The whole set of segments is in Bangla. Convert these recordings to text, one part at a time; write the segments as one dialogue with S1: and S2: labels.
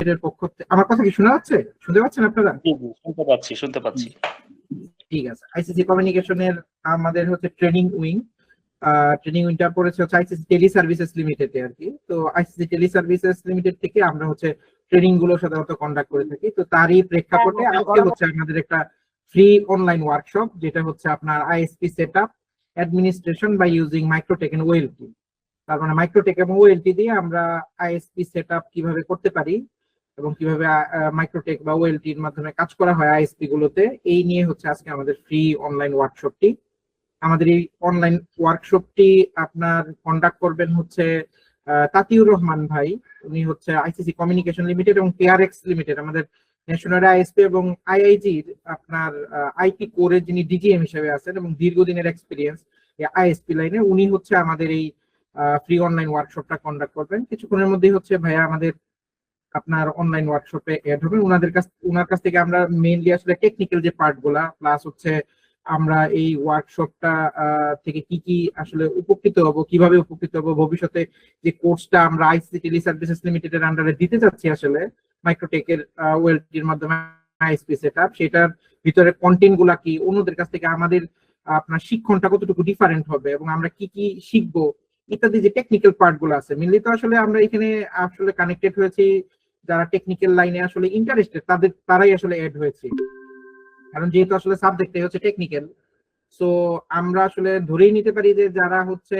S1: লিমিটেডের পক্ষ থেকে আমার কথা কি শোনা যাচ্ছে? শুনতে পাচ্ছেন আপনারা?
S2: জি জি, শুনতে পাচ্ছি।
S1: ঠিক আছে। আইসিসি কমিউনিকেশনের আমাদের হচ্ছে ট্রেনিং উইংটা পড়েছে হচ্ছে আইসিসি টেলি সার্ভিসেস লিমিটেডে আর কি। তো আইসিসি টেলি সার্ভিসেস লিমিটেড থেকে আমরা হচ্ছে ট্রেনিং গুলো সাধারণত কন্ডাক্ট করে থাকি। তো তারই প্রেক্ষাপটে আজকে হচ্ছে আমাদের একটা ফ্রি অনলাইন ওয়ার্কশপ, যেটা হচ্ছে আপনার ISP setup administration by using MikroTik and OLT. তার মানে মাইক্রোটেক এবং ওএলটি দিয়ে আমরা আইএসপি সেটআপ কিভাবে করতে পারি এবং কিভাবে মাইক্রোটেক বা ওএলটির মাধ্যমে কাজ করা হয় আইএসপি গুলোতে, এই নিয়ে হচ্ছে আজকে আমাদের ফ্রি অনলাইন ওয়ার্কশপটি। আমাদের এই অনলাইন ওয়ার্কশপটি আপনার কন্ডাক্ট করবেন হচ্ছে তাতিউর রহমান ভাই। উনি হচ্ছে আইসিসি কমিউনিকেশন লিমিটেড এবং কেআরএক্স লিমিটেড, আমাদের ন্যাশনাল আইএসপি এবং আইআইজির আপনার আইটি কোরে যিনি ডিজিএম হিসেবে আছেন এবং দীর্ঘদিনের এক্সপিরিয়েন্স আইএসপি লাইনে, উনি হচ্ছে আমাদের এই ফ্রি অনলাইন ওয়ার্কশপটা কন্ডাক্ট করবেন। কিছুক্ষণের মধ্যেই হচ্ছে ভাইয়া আমাদের আপনার অনলাইন ওয়ার্কশপে এড হবেন। ওনার কাছ থেকে আমরা মেইনলি আসলে টেকনিক্যাল যে পার্ট গুলা, প্লাস হচ্ছে আমরা এই ওয়ার্কশপটা থেকে কি কি আসলে উপকৃত হব, কিভাবে উপকৃত হব, ভবিষ্যতে যে কোর্সটা আমরা আইসিসি টেলি সার্ভিসেস লিমিটেডের আন্ডারে দিতে যাচ্ছি আসলে মাইক্রোটেকের ওয়েলটির মাধ্যমে আইএসপি সেটআপ, সেটার ভিতরে কন্টেন্ট গুলা কি, অন্যদের কাছ থেকে আমাদের আপনার শিক্ষণটা কতটুকু ডিফারেন্ট হবে এবং আমরা কি কি শিখবো ইত্যাদি যে টেকনিক্যাল পার্ট গুলো আছে। মেনলি তো আসলে আমরা এখানে আসলে কানেক্টেড হয়েছি যারা টেকনিক্যাল লাইনে আসলে ইন্টারেস্টেড, তারাই আসলে এড হয়েছে, কারণ যেহেতু আসলে সাবজেক্টটাই হচ্ছে টেকনিক্যাল। সো আমরা আসলে ধরেই নিতে পারি যে যারা হচ্ছে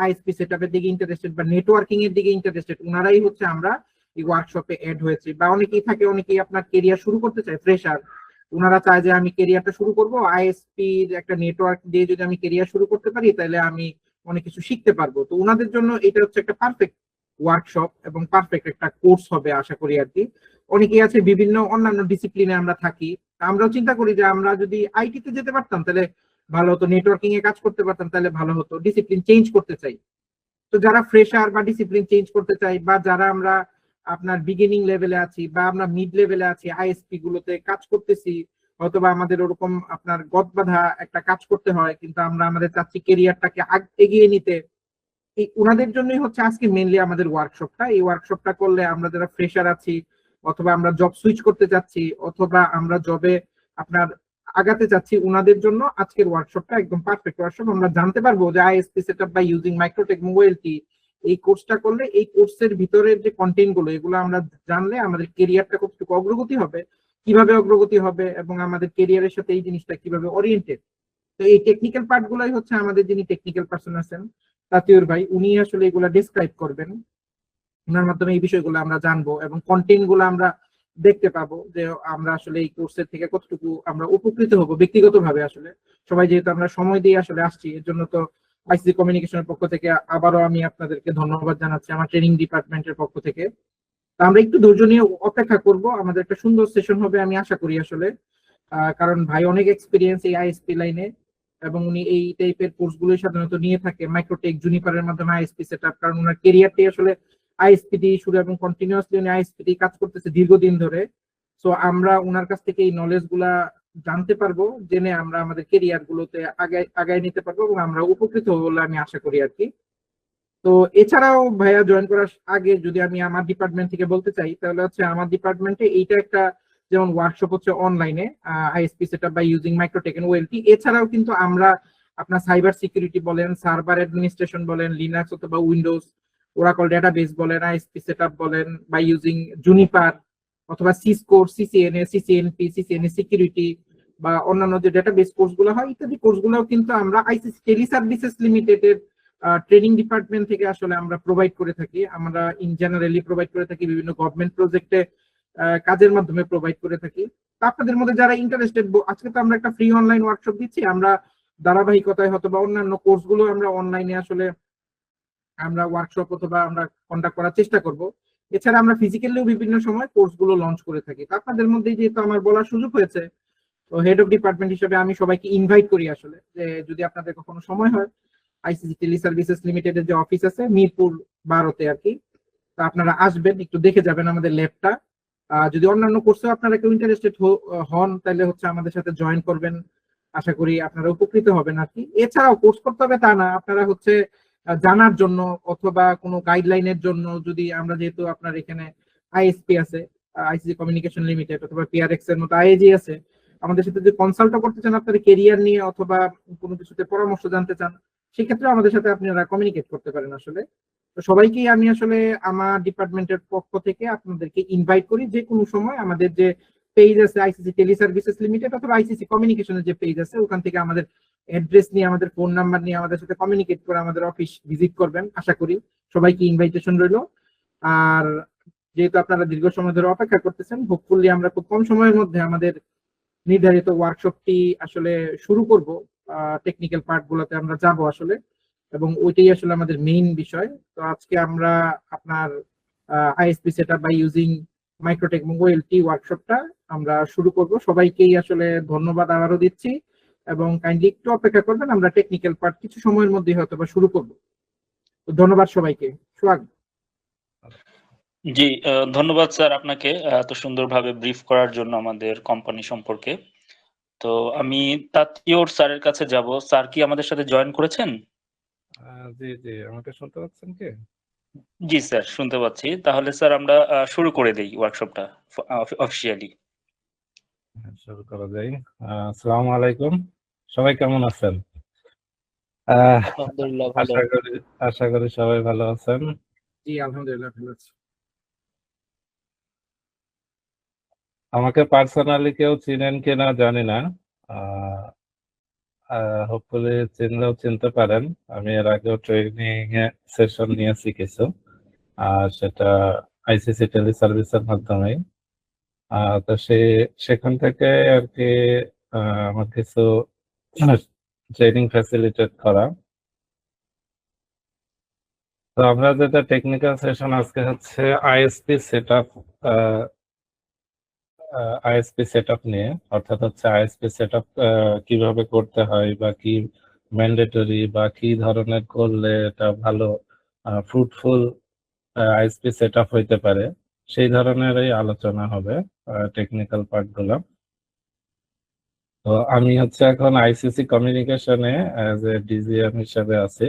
S1: আইএসপি সেটআপের দিকে ইন্টারেস্টেড বা নেটওয়ার্কিং এর দিকে ইন্টারেস্টেড, ওনারাই হচ্ছে আমরা এই ওয়ার্কশপে এড হয়েছি। বা অনেকেই থাকে, অনেকেই আপনার কেরিয়ার শুরু করতে চায়, ফ্রেশার, ওনারা চায় যে আমি কেরিয়ারটা শুরু করব আইএসপির একটা নেটওয়ার্ক দিয়ে, যদি আমি কেরিয়ার শুরু করতে পারি তাহলে আমি অনেক কিছু শিখতে পারবো। তো ওনাদের জন্য এটা হচ্ছে একটা পারফেক্ট ওয়ার্কশপ এবং পারফেক্ট একটা কোর্স হবে আশা করি আর কি। অনেকেই আছে বিভিন্ন অন্যান্য ডিসিপ্লিনে আমরা থাকি, আমরাও চিন্তা করি যে আমরা যদি আইটিতে যেতে পারতাম তাহলে ভালো হতো, নেটওয়ার্কিং এ কাজ করতে পারতাম তাহলে ভালো হতো, ডিসিপ্লিন চেঞ্জ করতে চাই। তো যারা ফ্রেশার বা ডিসিপ্লিন চেঞ্জ করতে চাই, বা যারা আমরা আপনার বিগিনিং লেভেলে আছি বা আমরা মিড লেভেলে আছি, আইএসপি গুলোতে কাজ করতেছি, অথবা আমাদের ওরকম আপনার গদ বাঁধা একটা কাজ করতে হয়, কিন্তু আমরা আমাদের চাচ্ছি কেরিয়ারটাকে এগিয়ে নিতে, এই ওনাদের জন্যই হচ্ছে আজকে মেইনলি আমাদের ওয়ার্কশপটা। এই ওয়ার্কশপটা করলে আমরা যারা ফ্রেশার আছি, অথবা আমরা জব সুইচ করতে চাচ্ছি, অথবা আমরা জবে আপনার আগাতে চাচ্ছি, ওনাদের জন্য আজকের ওয়ার্কশপটা একদম পারফেক্ট ওয়ার্কশপ। আমরা জানতে পারবো যে ISP setup by using MikroTik OLT, এই কোর্সটা করলে এই কোর্সের ভিতরের যে কন্টেন্ট গুলো, এগুলো আমরা জানলে আমাদের কেরিয়ারটা কতটুকু অগ্রগতি হবে, কিভাবে অগ্রগতি হবে, এবং আমাদের কেরিয়ারের সাথে এই জিনিসটা কিভাবে ওরিয়েন্টেড। তো এই টেকনিক্যাল পার্ট গুলাই হচ্ছে আমাদের যিনি টেকনিক্যাল পার্সন আছেন তাতিউর ভাই, উনি আসলে এগুলা ডেসক্রাইব করবেন। ওনার মাধ্যমে এই বিষয়গুলো আমরা জানবো এবং কন্টেন্ট গুলো আমরা দেখতে পাবো যে আমরা আসলে এই কোর্সের থেকে কতটুকু আমরা উপকৃত হব ব্যক্তিগতভাবে। আসলে সবাই যেহেতু আমরা সময় দিয়ে আসলে আসছি, এর জন্য তো আইসিসি কমিউনিকেশনের পক্ষ থেকে আবারও আমি আপনাদেরকে ধন্যবাদ জানাচ্ছি আমার ট্রেনিং ডিপার্টমেন্টের পক্ষ থেকে। তো আমরা একটু ধৈর্য নিয়ে অপেক্ষা করব, আমাদের একটা সুন্দর সেশন হবে আমি আশা করি আসলে। কারণ ভাই অনেক এক্সপিরিয়েন্স এই আইএসপি লাইনে, এবং উনি এই টাইপের কোর্স গুলোই সাধারণত নিয়ে থাকে মাইক্রোটেক জুনিপারের মাধ্যমে আইএসপি সেটআপ, কারণ ওনার কেরিয়ারটাই আসলে আইএসপি দিয়ে শুরু এবং কন্টিনিউয়াসলি উনি আইএসপি দিয়ে কাজ করতেছে দীর্ঘদিন ধরে। সো আমরা ওনার কাছ থেকে এই নলেজ গুলা জানতে পারবো, জেনে আমরা আমাদের কেরিয়ার গুলোতে আগায় নিতে পারবো এবং আমরা উপকৃত হবো বলে আমি আশা করি আর কি। তো এছাড়াও ভাইয়া জয়েন করার আগে যদি আমি আমার ডিপার্টমেন্ট থেকে বলতে চাই, তাহলে হচ্ছে আমার ডিপার্টমেন্টে এইটা একটা, যেমন ওয়ার্কশপ হচ্ছে অনলাইনে ISP setup by using MikroTik and OLT, এছাড়াও কিন্তু আমরা আপনার সাইবার সিকিউরিটি বলেন, সার্ভার অ্যাডমিনিস্ট্রেশন বলেন, লিনাক্স অথবা উইন্ডোজ, ওরাকল ডেটাবেস বলেন, আইএসপি সেটআপ বলেন বাই ইউজিং জুনিপার, অথবা সিসকোর, সিসিএনএ, সিসিএনপি, সিসিএনএ সিকিউরিটি, বা অন্যান্য যে ডেটাবেস কোর্স গুলো হয় ইত্যাদি কোর্স গুলো কিন্তু আমরা আইসিসি টেলি সার্ভিসেস লিমিটেডের ট্রেনিং ডিপার্টমেন্ট থেকে আসলে আমরা প্রোভাইড করে থাকি। আমরা ইন জেনারেলি প্রোভাইড করে থাকি, বিভিন্ন গভর্নমেন্ট প্রজেক্টে কাজের মাধ্যমে প্রোভাইড করে থাকি। তো আপনাদের মধ্যে যারা ইন্টারেস্টেড, আজকে তো আমরা একটা ফ্রি অনলাইন ওয়ার্কশপ দিচ্ছি, আমরা ধারাবাহিকতায় হয়তো বা অন্যান্য কোর্সগুলো আমরা অনলাইনে আসলে আমরা ওয়ার্কশপ অথবা আমরা কন্ডাক্ট করার চেষ্টা করব। এছাড়া আমরা ফিজিক্যালিও বিভিন্ন সময় কোর্সগুলো লঞ্চ করে থাকি। তো আপনাদের মধ্যে যেহেতু আমার বলার সুযোগ হয়েছে, তো হেড অফ ডিপার্টমেন্ট হিসেবে আমি সবাইকে ইনভাইট করি আসলে, যে যদি আপনাদের কখনো সময় হয়, আইসিসি টেলি সার্ভিসেস লিমিটেডের যে অফিস আছে মিরপুর 12-তে আর কি, তো আপনারা আসবেন, একটু দেখে যাবেন আমাদের ল্যাবটা। যদি অন্যান্য কোর্সেও আপনারা কেউ ইন্টারেস্টেড হন, তাহলে হচ্ছে আমাদের সাথে জয়েন করবেন, আশা করি আপনারা উপকৃত হবেন আর কি। এছাড়াও কোর্স করতে হবে তা না, আপনারা হচ্ছে জানার জন্য অথবা কোনো গাইডলাইনের জন্য, যদি আমরা যেহেতু আপনার এখানে আইএসপি আছে, আইসিসি কমিউনিকেশন লিমিটেড অথবা পিআরএক্স এর মতো আইএজি আছে, আমাদের সাথে যদি কনসাল্টও করতে চান আপনার কেরিয়ার নিয়ে অথবা কোনো কিছুতে পরামর্শ জানতে চান, সেক্ষেত্রে আমাদের সাথে আপনারা কমিউনিকেট করতে পারেন আসলে। তো সবাইকেই আমি আসলে আমার ডিপার্টমেন্টের পক্ষ থেকে আপনাদেরকে ইনভাইট করি যে কোনো সময় আমাদের যে পেজ আছে আইসিসি টেলি সার্ভিসেস লিমিটেড অথবা আইসিসি কমিউনিকেশনের যে পেজ আছে ওখান থেকে আমাদের অ্যাড্রেস নিয়ে আমাদের ফোন নাম্বার নিয়ে আমাদের সাথে কমিউনিকেট করে আমাদের অফিস ভিজিট করবেন। আশা করি সবাইকে ইনভাইটেশন রইল। আর যেহেতু আপনারা দীর্ঘ সময় ধরে অপেক্ষা করতেছেন, হোপফুলি আমরা খুব কম সময়ের মধ্যে আমাদের নির্ধারিত ওয়ার্কশপটি আসলে শুরু করব। টেকনিক্যাল পার্ট গুলোতে আমরা যাব আসলে, এবং ওইটাই আসলে আমাদের মেইন বিষয়। তো আজকে আমরা আপনার ISP setup by using MikroTik এবং ওএলটি ওয়ার্কশপটা আমরা শুরু করব। সবাইকেই আসলে ধন্যবাদ আবারও দিচ্ছি, এবং কাইন্ডলি একটু অপেক্ষা করবেন, আমরা টেকনিক্যাল পার্ট কিছু সময়ের মধ্যে হয়তো বা শুরু করব। তো ধন্যবাদ সবাইকে। সোহাগ।
S2: জি, ধন্যবাদ স্যার আপনাকে এত সুন্দরভাবে ব্রিফ করার জন্য আমাদের কোম্পানি সম্পর্কে। তো আমি তাতিওর স্যারের কাছে যাব। স্যার কি আমাদের সাথে জয়েন করেছেন?
S3: জি জি, আমাকে শুনতে পাচ্ছেন কি?
S2: জি স্যার, শুনতে পাচ্ছি। তাহলে স্যার আমরা শুরু করে দেই ওয়ার্কশপটা অফিসিয়ালি।
S3: শুরু করা যায়। আসসালামু আলাইকুম, সবাই কেমন আছেন?
S2: আলহামদুলিল্লাহ ভালো।
S3: আশা করি সবাই ভালো আছেন।
S1: জি আলহামদুলিল্লাহ ভালো আছি।
S3: আমাকে পার্সোনালি কেউ চিনেন কিনা জানি না, হোপফুলি চিনলেও চিনতে পারেন। আমি এর আগেও ট্রেনিং সেশন নিয়েছি কিছু, আর সেটা আইসিসি টেলি সার্ভিসের মাধ্যমে। তো সেখান থেকে আর কি আমার কিছু ট্রেনিং ফ্যাসিলিটেট করা। তো আমরা যেটা টেকনিক্যাল সেশন আজকে হচ্ছে আইএসপি সেটআপ নিয়ে, অর্থাৎ হচ্ছে আইএসপি সেটআপ কিভাবে করতে হয় বা কি ম্যান্ডেটরি বা কি ধরনের করলে এটা ভালো ফ্রুটফুল আইএসপি সেটআপ হইতে পারে, সেই ধরনের এই আলোচনা হবে টেকনিক্যাল পার্ট গুলো। তো আমি হচ্ছে এখন আইসিসি কমিউনিকেশনে অ্যাজ এ ডিজিএম হিসেবে আছি।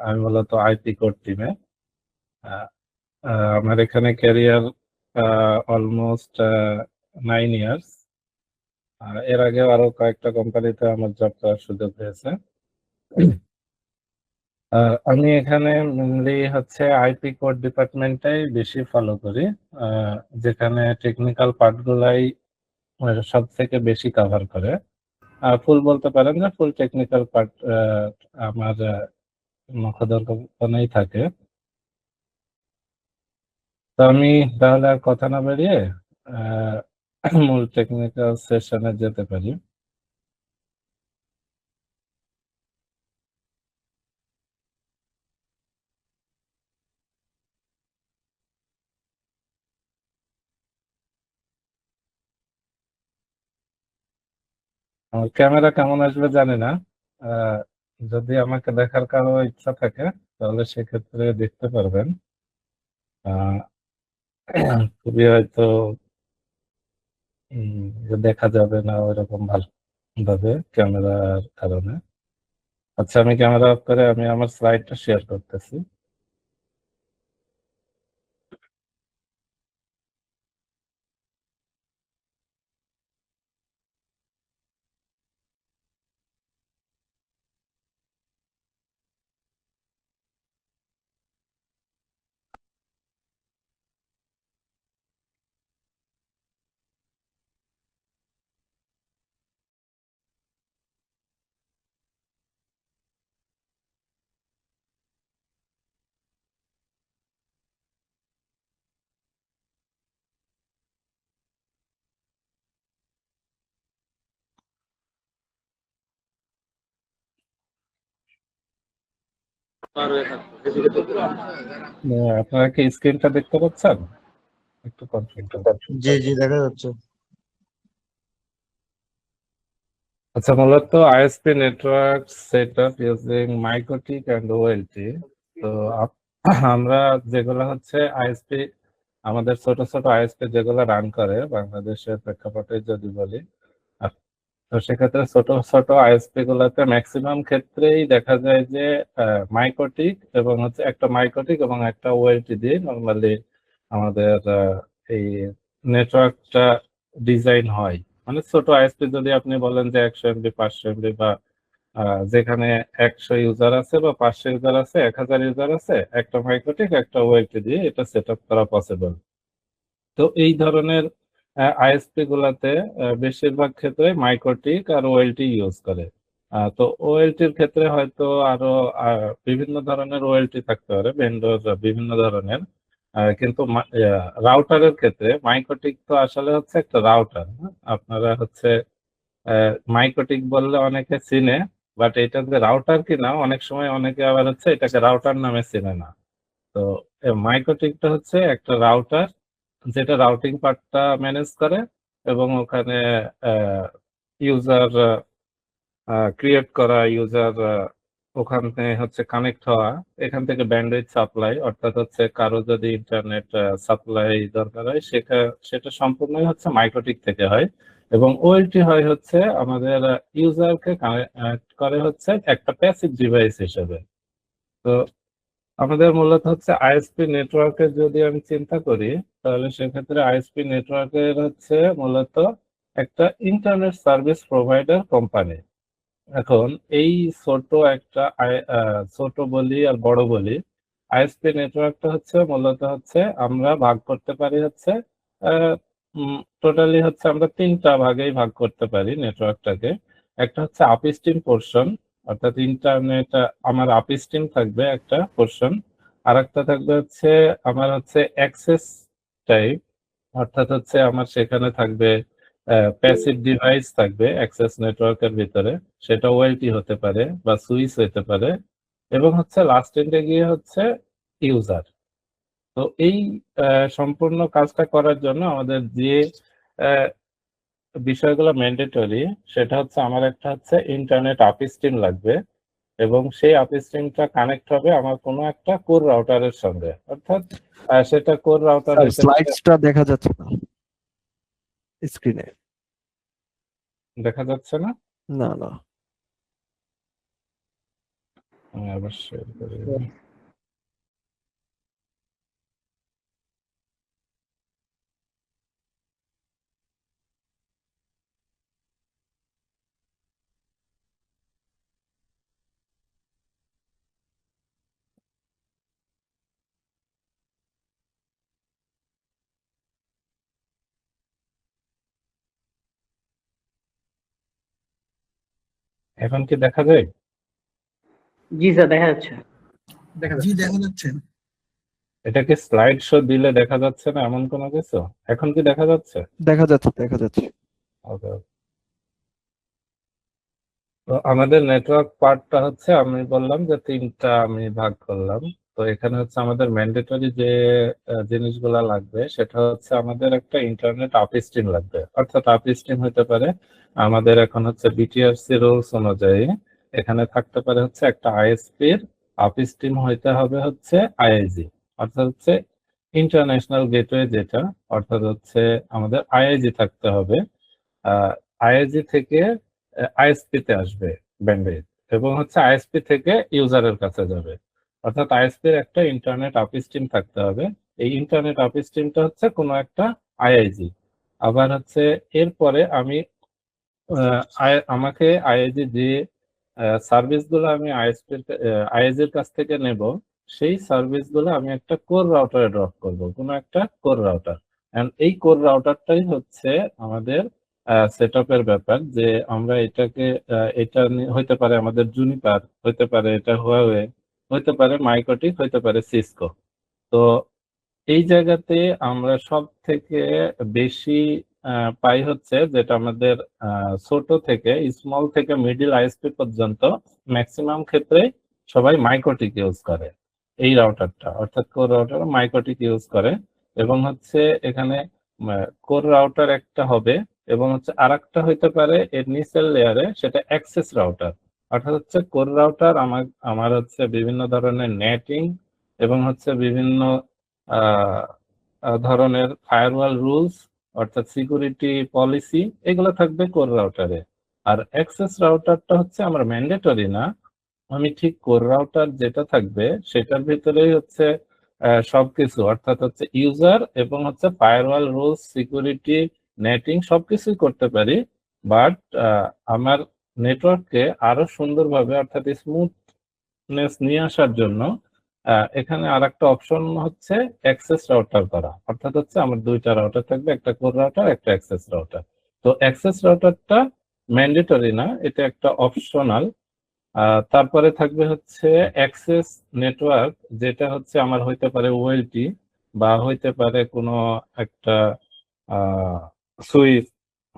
S3: আমি মূলত আইপি কোর টিমে। আমার এখানে ক্যারিয়ার অলমোস্ট 9 ইয়ার্স। এর আগেও আরো কয়েকটা কোম্পানিতে আমার জব করার সুযোগ হয়েছে। আমি এখানে মেনলি হচ্ছে আইপি কোর ডিপার্টমেন্টটাই বেশি ফলো করি, যেখানে টেকনিক্যাল পার্টগুলাই সব থেকে বেশি কভার করে। ফুল বলতে পারেন যে ফুল টেকনিক্যাল পার্ট আমার নখদর্পণেই থাকে। তো আমি তাহলে আর কথা না বেরিয়ে মূল টেকনিক্যাল সেশনে যেতে পারি। আমার ক্যামেরা কেমন আসবে জানি না, যদি আমাকে দেখার কারো ইচ্ছা থাকে তাহলে সেক্ষেত্রে দেখতে পারবেন। খুবই হয়তো দেখা যাবে না ওইরকম ভালো ভাবে ক্যামেরার কারণে। আচ্ছা, আমি ক্যামেরা অফ করে আমি আমার স্লাইডটা শেয়ার করতেছি। আপনারা কি স্ক্রিনটা দেখতে পাচ্ছেন? একটু কনফার্ম করুন।
S4: জি জি দেখা যাচ্ছে।
S3: আচ্ছা, মূলত ISP network setup using MikroTik and OLT. তো আমরা যেগুলো হচ্ছে আইএসপি, আমাদের ছোট ছোট আইএসপি যেগুলো রান করে বাংলাদেশের প্রেক্ষাপটে যদি বলি, তো সেক্ষেত্রে ছোট ছোট আইএসপি গুলোতে ম্যাক্সিমাম ক্ষেত্রেই দেখা যায় যে মাইক্রোটিক এবং একটা মাইক্রোটিক এবং একটা ওএলটি দিয়ে নর্মালি আমাদের এই নেটওয়ার্কটা ডিজাইন হয়। মানে ছোট আইএসপি যদি আপনি বলেন যে 100 এমবি 500 এমবি বা যেখানে 100 ইউজার আছে বা 500 ইউজার আছে 1000 ইউজার আছে, একটা মাইক্রোটিক একটা ওএলটি দিয়ে এটা সেট আপ করা পসিবল। তো এই ধরনের আইএসপি গুলাতে বেশিরভাগ ক্ষেত্রে মাইক্রোটিক আর ওএলটি ইউজ করে। তো ওএলটির ক্ষেত্রে হয়তো আরো বিভিন্ন ধরনের ওএলটি থাকতে পারে, ভেন্ডর বিভিন্ন ধরনের। কিন্তু রাউটারের ক্ষেত্রে মাইক্রোটিক তো আসলে হচ্ছে একটা রাউটার। আপনারা হচ্ছে মাইক্রোটিক বললে অনেকে চিনে, বাট এটা যে রাউটার কিনা অনেক সময় অনেকে আবার হচ্ছে এটাকে রাউটার নামে চিনে না। তো মাইক্রোটিকটা হচ্ছে একটা রাউটার যেটা রাউটিং পার্টটা ম্যানেজ করে এবং ওখানে ইউজার ক্রিয়েট করা, ইউজার ওখানে হচ্ছে কানেক্ট হওয়া, এখান থেকে ব্যান্ডউইথ সাপ্লাই, অর্থাৎ হচ্ছে কারো যদি ইন্টারনেট সাপ্লাই দরকার হয় সেটা সম্পূর্ণই হচ্ছে মাইক্রোটিক থেকে হয়। এবং ওএলটি হয় হচ্ছে আমাদের ইউজারকে কানেক্ট করে হচ্ছে একটা প্যাসিভ ডিভাইস হিসেবে। তো আমাদের মূলত হচ্ছে আইএসপি নেটওয়ার্কের যদি আমি চিন্তা করি, তাহলে সেক্ষেত্রে আইএসপি নেটওয়ার্কের হচ্ছে মূলত একটা ইন্টারনেট সার্ভিস প্রোভাইডার কোম্পানি। এখন এই ছোট একটা ছোট বলি আর বড় বলি, আইএসপি নেটওয়ার্কটা হচ্ছে মূলত হচ্ছে আমরা ভাগ করতে পারি হচ্ছে টোটালি হচ্ছে আমরা 3টা ভাগেই ভাগ করতে পারি নেটওয়ার্কটাকে। একটা হচ্ছে আপস্ট্রিম পোর্শন, অর্থাৎ ইন্টারনেট আমার আপস্ট্রিম থাকবে একটা পোর্শন, আর একটা থাকবে হচ্ছে আমার হচ্ছে অ্যাক্সেস টাইপ, অর্থাৎ হচ্ছে আমার সেখানে থাকবে প্যাসিভ ডিভাইস থাকবে অ্যাক্সেস নেটওয়ার্কের ভিতরে, সেটা ওএলটি হতে পারে বা সুইচ হতে পারে, এবং হচ্ছে লাস্ট এন্ডে গিয়ে হচ্ছে ইউজার। তো এই সম্পূর্ণ কাজটা করার জন্য আমাদের যে বিষয়গুলো ম্যান্ডেটরি, সেটা হচ্ছে আমার একটা হচ্ছে ইন্টারনেট আপস্ট্রিম লাগবে, এবং সেই আপস্ট্রিমটা কানেক্ট হবে আমার কোনো একটা কোর রাউটারের সঙ্গে, অর্থাৎ সেটা কোর রাউটার
S4: স্লাইডসটা দেখা যাচ্ছে না স্ক্রিনে।
S3: দেখা যাচ্ছে না।
S4: না না
S3: আমি আবার শেয়ার করি। এখন কি দেখা যায়?
S5: জি স্যার দেখা যাচ্ছে।
S1: দেখা যাচ্ছে।
S3: এটা কি স্লাইড শো দিলে দেখা যাচ্ছে না এমন কোনো কিছু? এখন কি দেখা যাচ্ছে?
S4: দেখা যাচ্ছে।
S3: Okay. তো আমাদের নেটওয়ার্ক পার্টটা হচ্ছে আমি বললাম যে 3টা আমি ভাগ করলাম। তো এখানে হচ্ছে আমাদের ম্যান্ডেটরি যে জিনিসগুলা লাগবে সেটা হচ্ছে আমাদের একটা ইন্টারনেট আপস্ট্রিম লাগবে, অর্থাৎ আপস্ট্রিম হতে পারে আমাদের এখন হচ্ছে বিটিআরসি রুলস অনুযায়ী এখানে থাকতে পারে হচ্ছে একটা আইএসপির আপস্ট্রিম হইতে হবে হচ্ছে আইআইজি, অর্থাৎ হচ্ছে ইন্টারন্যাশনাল গেটওয়ে, যেটা অর্থাৎ হচ্ছে আমাদের আইআইজি থাকতে হবে। আইআইজি থেকে আইএসপি তে আসবে ব্যান্ডউইথ, এবং হচ্ছে আইএসপি থেকে ইউজারের কাছে যাবে, অর্থাৎ আইএসপির একটা ইন্টারনেট আপস্ট্রিম থাকতে হবে। এই ইন্টারনেট আপস্ট্রিমটা হচ্ছে কোনো একটা আইআইজি। আবার হচ্ছে এরপরে আমি আমাকে আইআইজি যে সার্ভিসগুলো আমি আইআইজির কাছ থেকে নেব, সেই সার্ভিসগুলো আমি একটা কোর রাউটারে ড্রপ করব, কোনো একটা কোর রাউটার। এই কোর রাউটারটাই হচ্ছে আমাদের সেটআপের ব্যাপার, যে আমরা এটাকে এটা হইতে পারে আমাদের জুনিপার, হইতে পারে এটা হুয়াওয়ে, হইতে পারে মাইক্রোটিক, হইতে পারে সিসকো। তো এই জায়গাতে আমরা সব থেকে বেশি পাই হচ্ছে যেটা আমাদের ছোট থেকে স্মল থেকে মিডিল আইএসপি পর্যন্ত ম্যাক্সিমাম ক্ষেত্রে সবাই মাইক্রোটিক ইউজ করে এই রাউটারটা, অর্থাৎ কোর রাউটার মাইক্রোটিক ইউজ করে। এবং হচ্ছে এখানে কোর রাউটার একটা হবে, এবং হচ্ছে আরেকটা হইতে পারে এর নিচের লেয়ারে, সেটা অ্যাক্সেস রাউটার, অর্থাৎ হচ্ছে কোর রাউটার আমার হচ্ছে বিভিন্ন ধরনের নেটিং এবং হচ্ছে বিভিন্ন ধরনের ফায়ারওয়াল রুলস, অর্থাৎ সিকিউরিটি পলিসি, এগুলো থাকবে কোর রাউটারে। আর অ্যাক্সেস রাউটারটা হচ্ছে আমার ম্যান্ডেটরি না, আমি ঠিক কোর রাউটার যেটা থাকবে সেটার ভিতরেই হচ্ছে সবকিছু অর্থাৎ হচ্ছে ইউজার এবং হচ্ছে ফায়ারওয়াল রুলস, সিকিউরিটি, নেটিং সবকিছুই করতে পারি। বাট আমার নেটওয়ার্ককে আরো সুন্দরভাবে অর্থাৎ স্মুথনেস নিয়ে আসার জন্য এখানে আরেকটা অপশন হচ্ছে অ্যাক্সেস রাউটার করা। অর্থাৎ হচ্ছে আমার দুইটা রাউটার থাকবে, একটা কোর রাউটার, একটা অ্যাক্সেস রাউটার। তো অ্যাক্সেস রাউটারটা ম্যান্ডেটরি না, এটা একটা অপশনাল। তারপরে থাকবে হচ্ছে অ্যাক্সেস নেটওয়ার্ক, যেটা হচ্ছে আমার হইতে পারে ওএলটি বা হইতে পারে কোনো একটা সুইচ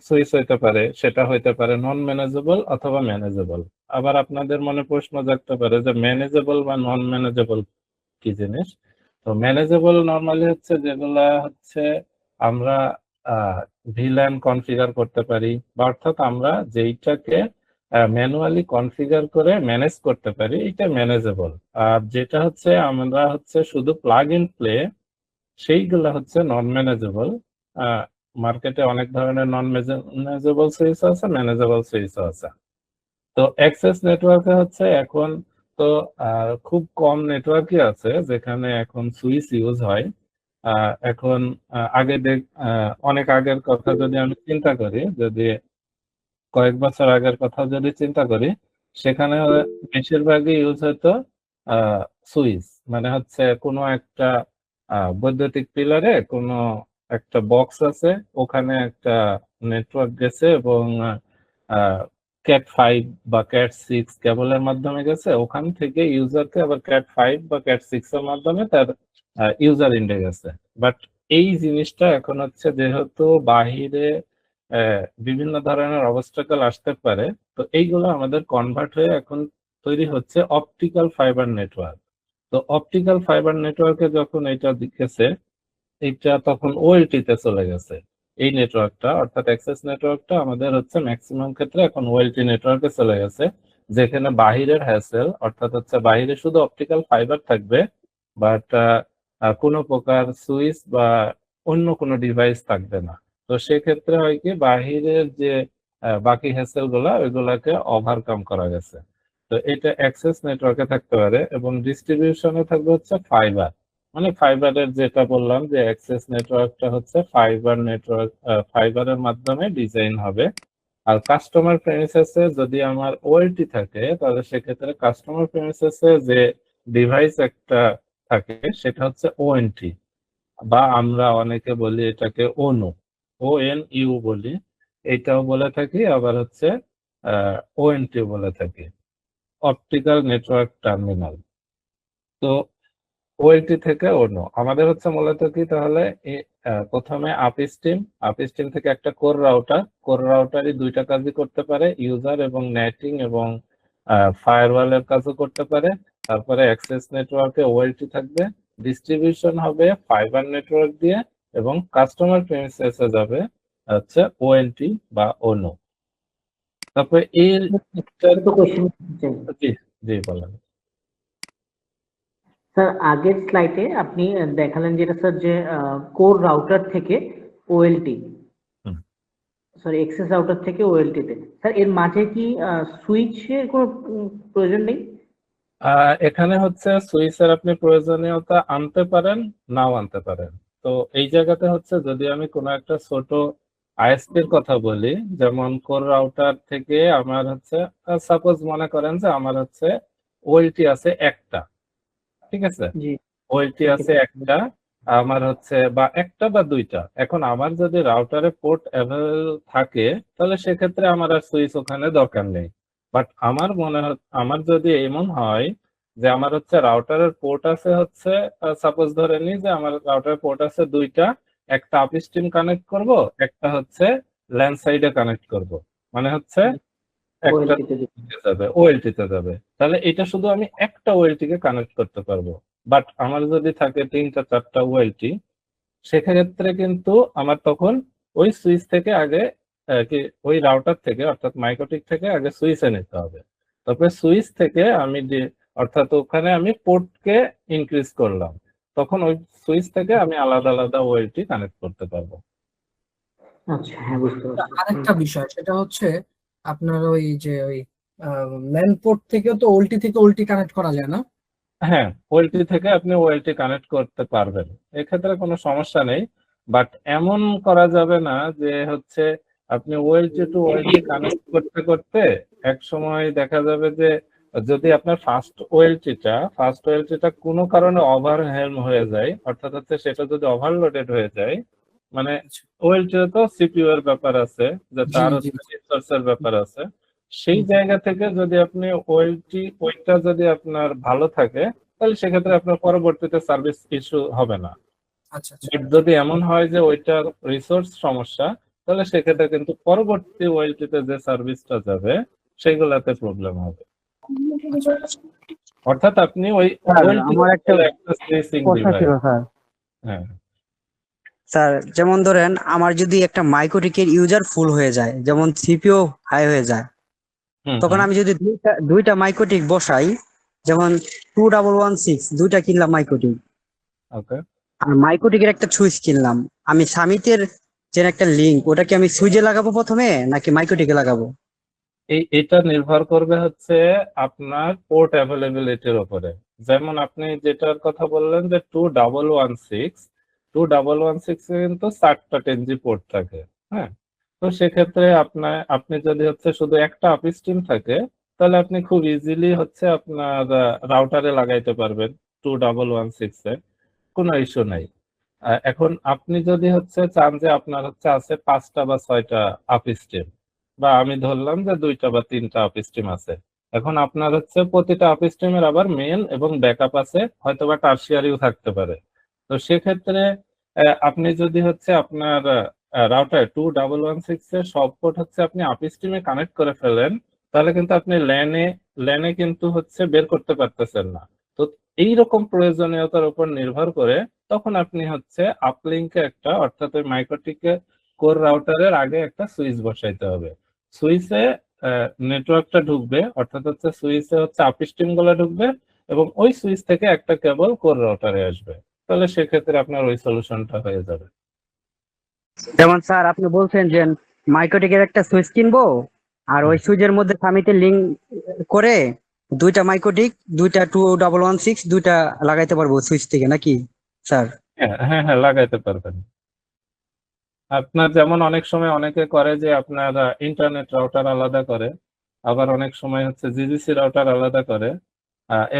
S3: সুইচ হইতে পারে, সেটা হইতে পারে নন ম্যানেজেবল অথবা ম্যানেজেবল। আবার আপনাদের মনে প্রশ্ন জাগতে পারে যে ম্যানেজেবল বা নন ম্যানেজেবল কি জিনিস। তো ম্যানেজেবল নর্মালি হচ্ছে যেগুলা হচ্ছে আমরা ভিল্যান কনফিগার করতে পারি, বা অর্থাৎ আমরা যেইটাকে ম্যানুয়ালি কনফিগার করে ম্যানেজ করতে পারি, এটা ম্যানেজেবল। আর যেটা হচ্ছে আমরা হচ্ছে শুধু প্লাগ ইন প্লে, সেইগুলা হচ্ছে নন ম্যানেজেবল। মার্কেটে অনেক ধরনের নন ম্যানেজেবল সুইচ আছে, ম্যানেজেবল সুইচ আছে। তো অ্যাক্সেস নেটওয়ার্কে হচ্ছে এখন তো খুব কম নেটওয়ার্কই আছে যেখানে এখন সুইচ ইউজ হয়। এখন আগে অনেক আগের কথা যদি আমি চিন্তা করি, যদি কয়েক বছর আগের কথা যদি চিন্তা করি, সেখানে বেশিরভাগই ইউজ হতো সুইচ, মানে হচ্ছে কোনো একটা বৈদ্যুতিক পিলারে কোনো একটা বক্স আছে, ওখানে একটা নেটওয়ার্ক গেছে এবং ক্যাট 5 বা ক্যাট 6 কেবলের মাধ্যমে গেছে, ওখান থেকে ইউজারকে আবার ক্যাট 5 বা ক্যাট 6 এর মাধ্যমে তার ইউজার ইন্ডে গেছে। বাট এই জিনিসটা এখন হচ্ছে যেহেতু বাহিরে বিভিন্ন ধরনের অবস্টাকেল আসতে পারে, তো এইগুলো আমাদের কনভার্ট হয়ে এখন তৈরি হচ্ছে অপটিক্যাল ফাইবার নেটওয়ার্ক। তো অপটিক্যাল ফাইবার নেটওয়ার্কে যখন এটা দিকেছে, এটা তখন ওএলটি তে চলে গেছে। এই নেটওয়ার্কটা অর্থাৎ অ্যাক্সেস নেটওয়ার্কটা আমাদের হচ্ছে ম্যাক্সিমাম ক্ষেত্রে এখন ওএলটি নেটওয়ার্কে চলে গেছে, যেখানে বাহিরের হ্যাসেল অর্থাৎ হচ্ছে বাহিরে শুধু অপটিক্যাল ফাইবার থাকবে, বাট কোনো প্রকার সুইচ বা অন্য কোনো ডিভাইস থাকবে না। তো সেক্ষেত্রে হয় কি, বাহিরের যে বাকি হ্যাসেল গুলা ওইগুলাকে ওভারকাম করা গেছে। তো এটা অ্যাক্সেস নেটওয়ার্কে থাকতে পারে এবং ডিস্ট্রিবিউশনে থাকবে হচ্ছে ফাইবার। মানে ফাইবারের যেটা বললাম যে অ্যাক্সেস নেটওয়ার্কটা হচ্ছে ফাইবার নেটওয়ার্ক, ফাইবারের মাধ্যমে ডিজাইন হবে। আর কাস্টমার প্রেমিসেসে যদি আমার ওএলটি থাকে, তাহলে সেক্ষেত্রে কাস্টমার প্রেমিসেসে যে ডিভাইস একটা থাকে সেটা হচ্ছে ওএনটি, বা আমরা অনেকে বলি এটাকে ওনু, ONU বলি, এটাও বলে থাকি, আবার হচ্ছে ওএনটি বলে থাকি, অপটিক্যাল নেটওয়ার্ক টার্মিনাল। তো ওএলটি থেকে অন্য আমাদের হচ্ছে মূলত কি, তাহলে প্রথমে আপস্ট্রিম থেকে একটা কোর রাউটারই দুইটা কাজই করতে পারে, ইউজার এবং নেটিং এবং ফায়ারওয়ালের কাজও করতে পারে। তারপরে অ্যাক্সেস নেটওয়ার্কে ওএলটি থাকবে, ডিস্ট্রিবিউশন হবে ফাইবার নেটওয়ার্ক দিয়ে, এবং কাস্টমার প্রেমিসেসে যাবে হচ্ছে ওএনটি বা ওনো। তারপরে এর
S5: তো কোশ্চেন
S3: জি জি বলেন।
S5: স্যার আগের স্লাইডে আপনি দেখালেন যেটা স্যার যে কোর রাউটার থেকে ওএলটি, সরি এক্সেস রাউটার থেকে ওএলটি তে, স্যার এর মাঝে কি সুইচের কোনো প্রয়োজন নেই?
S3: এখানে হচ্ছে সুইচের আপনি প্রয়োজনীয়তা আনতে পারেন, নাও আনতে পারেন। তো এই জায়গাতে হচ্ছে যদি আমি কোনো একটা ছোট আইএসপির কথা বলি, যেমন কোর রাউটার থেকে আমার হচ্ছে সাপোজ মনে করেন যে আমার হচ্ছে ওএলটি আছে একটা, ঠিক আছে,
S5: জি
S3: ওএলটি আছে একটা আমার হচ্ছে, বা একটা বা দুইটা। এখন আমার যদি রাউটারে পোর্ট অ্যাভেলেবল থাকে, তাহলে সেক্ষেত্রে আমার আর সুইচ ওখানে দরকার নেই। বাট আমার যদি এমন হয় যে আমার হচ্ছে রাউটারের পোর্ট আছে হচ্ছে, সাপোজ ধরে নিই যে আমার রাউটারের পোর্ট আছে দুইটা, একটা আপস্ট্রিম কানেক্ট করব, একটা হচ্ছে ল্যান্ড সাইডে কানেক্ট করব, মানে হচ্ছে একটা ওএলটি তে যাবে, তাহলে এটা শুধু আমি একটা ওএলটি কে কানেক্ট করতে পারবো। বাট আমার যদি থাকে 3-4টা ওএলটি, সেক্ষেত্রে কিন্তু আমার তখন ওই সুইচ থেকে আগে কি ওই রাউটার থেকে অর্থাৎ মাইক্রোটিক থেকে আগে সুইচে নিতে হবে, তারপরে সুইচ থেকে আমি অর্থাৎ ওখানে আমি পোর্টকে ইনক্রিজ করলাম, তখন ওই সুইচ থেকে আমি আলাদা আলাদা ওএলটি কানেক্ট করতে পারবো।
S5: আচ্ছা, হ্যাঁ বুঝতে পারছি।
S6: আরেকটা বিষয় সেটা হচ্ছে আপনার ওই যে ওই ল্যান্ড পোর্ট থেকে তো ওল্টি থেকে ওল্টি কানেক্ট করা যায় না?
S3: হ্যাঁ, ওএলটি থেকে আপনি ওএলটি কানেক্ট করতে পারবেন, এক্ষেত্রে কোনো সমস্যা নেই। বাট এমন করা যাবে না যে হচ্ছে আপনি ওএলটি টু ওএলটি কানেক্ট করতে করতে এক সময় দেখা যাবে যে যদি আপনার ফার্স্ট ওএলটিটা কোনো কারণে ওভারহেলম হয়ে যায়, অর্থাৎ হচ্ছে সেটা যদি ওভারলোডেড হয়ে যায়, মানে ওএলটি তো সিপিইউ এর ব্যাপার আছে, যে তার রিসোর্সের ব্যাপার আছে, সেই জায়গা থেকে যদি আপনি ওইটা যদি আপনার ভালো থাকে, তাহলে সেক্ষেত্রে আপনার পরবর্তীতে সার্ভিস ইস্যু হবে না।
S1: আচ্ছা আচ্ছা।
S3: But যদি এমন হয় যে ওইটার রিসোর্স সমস্যা, তাহলে সেক্ষেত্রে কিন্তু পরবর্তী ওয়েলটিতে যে সার্ভিসটা যাবে সেগুলাতে প্রবলেম হবে। অর্থাৎ আপনি ওই
S6: স্যার
S3: OLT
S6: আমার একটা
S3: একটা স্পেসিং
S6: প্রশ্ন
S3: ডিভাইস।
S6: ছিল স্যার।
S3: হ্যাঁ,
S6: স্যার যেমন ধরেন আমার যদি একটা মাইক্রোটিকের ইউজার ফুল হয়ে যায়, যেমন সিপিইউ হাই হয়ে যায়, তখন আমি যদি দুইটা মাইক্রোটিক বসাই, যেমন 2116 দুইটা কিনলাম মাইক্রোটিক,
S3: ওকে।
S6: আর মাইক্রোটিকের একটা সুইচ কিনলাম, আমি সামিটের যে একটা লিংক, ওটা কি আমি সুইচে লাগাবো প্রথমে নাকি মাইক্রোটিকে লাগাবো?
S3: এটা নির্ভর করবে হচ্ছে আপনার পোর্ট অ্যাভেলেবিলিটির উপরে। যেমন আপনি যেটার কথা বললেন যে 2116 এ কিন্তু 4টা 10G পোর্ট থাকে। হ্যাঁ, তো সেক্ষেত্রে আপনি যদি হচ্ছে শুধু একটা আপস্ট্রিম থাকে, তাহলে আপনি খুব ইজিলি হচ্ছে আপনার রাউটারে লাগাইতে পারবেন 2116 এ, কোনো ইস্যু নাই। এখন আপনি যদি হচ্ছে চান যে আপনার হচ্ছে আছে 5টা বা 6টা আপস্ট্রিম, বা আমি ধরলাম যে 2টা বা 3টা আপস্ট্রিম আছে, এখন আপনার হচ্ছে প্রতিটা আপস্ট্রিমের আবার মেন এবং ব্যাকআপ আছে, হয়তো বা টার্সিয়ারিও থাকতে পারে। তো সেক্ষেত্রে আপনি যদি হচ্ছে আপনার রাউটার 2116 এর সব পোর্ট হচ্ছে আপনি আপস্ট্রিমে কানেক্ট করে ফেলেন, তাহলে কিন্তু আপনি ল্যানে কিন্তু হচ্ছে বের করতে পারতেছেন না। তো এইরকম প্রয়োজনীয়তার উপর নির্ভর করে তখন আপনি হচ্ছে আপলিঙ্কে একটা, অর্থাৎ ওই মাইক্রোটিকে কোর রাউটারের আগে একটা সুইচ বসাইতে হবে। সুইচে নেটওয়ার্কটা ঢুকবে, অর্থাৎ হচ্ছে সুইচে হচ্ছে আপস্ট্রিম গুলো ঢুকবে এবং ওই সুইচ থেকে একটা কেবল কোর রাউটারে আসবে, তাহলে সেক্ষেত্রে আপনার ওই সলিউশনটা হয়ে যাবে।
S6: যেমন স্যার আপনি বলছেন যে মাইক্রোটিকের একটা সুইচ কিনবো, আর ওই সুইচের মধ্যে সামিটের লিংক করে দুইটা মাইক্রোটিক, দুইটা 2116 দুইটা লাগাইতে পারবো সুইচ থেকে নাকি স্যার?
S3: হ্যাঁ হ্যাঁ হ্যাঁ, লাগাইতে পারবেন। আপনার যেমন অনেক সময় অনেকে করে যে আপনার ইন্টারনেট রাউটার আলাদা করে, আবার অনেক সময় হচ্ছে জিজিসি রাউটার আলাদা করে,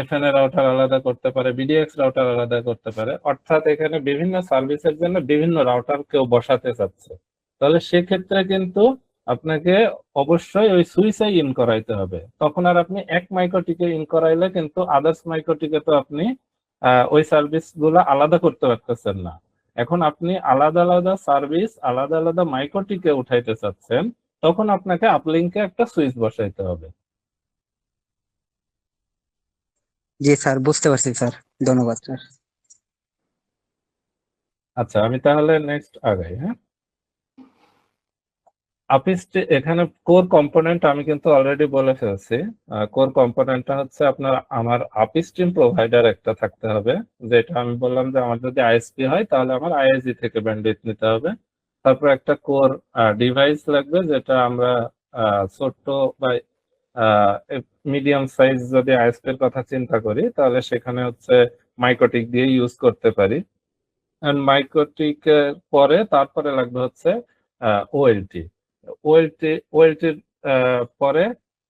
S3: এফএনএ রাউটার আলাদা করতে পারে, বিডিএক্স রাউটার আলাদা করতে পারে, অর্থাৎ এখানে বিভিন্ন সার্ভিসের জন্য বিভিন্ন রাউটার কেউ বসাতে চাচ্ছে, তাহলে সেক্ষেত্রে কিন্তু আপনাকে অবশ্যই ওই সুইচে ইন করাইতে হবে। তখন আর আপনি এক মাইক্রোটিকে ইন করাইলে কিন্তু আদার্স মাইক্রোটিকে তো আপনি ওই সার্ভিস গুলো আলাদা করতে পারতেছেন না। এখন আপনি আলাদা আলাদা সার্ভিস আলাদা আলাদা মাইক্রোটিকে উঠাইতে চাচ্ছেন, তখন আপনাকে আপলিঙ্কে একটা সুইচ বসাইতে হবে।
S6: জি স্যার, বুঝতে পারছি স্যার, ধন্যবাদ স্যার।
S3: আচ্ছা, আমি তাহলে নেক্সট আগাই। হ্যাঁ, এখানে কোর কম্পোনেন্ট আমি কিন্তু অলরেডি বলে ফেলছি। কোর কম্পোনেন্টটা হচ্ছে আপনার আমার আপস্ট্রিম প্রোভাইডার একটা থাকতে হবে, যেটা আমি বললাম যে আমার যদি আইএসপি হয় তাহলে আমার আইএসজি থেকে ব্যান্ডউইথ নিতে হবে। তারপর একটা কোর ডিভাইস লাগবে, যেটা আমরা ছোট্ট বা মিডিয়াম সাইজ যদি আইএসপি এর কথা চিন্তা করি, তাহলে সেখানে হচ্ছে মাইক্রোটিক দিয়ে ইউজ করতে পারি। মাইক্রোটিক পরে তারপরে লাগবে হচ্ছে ওএলটি। ওএলটির পরে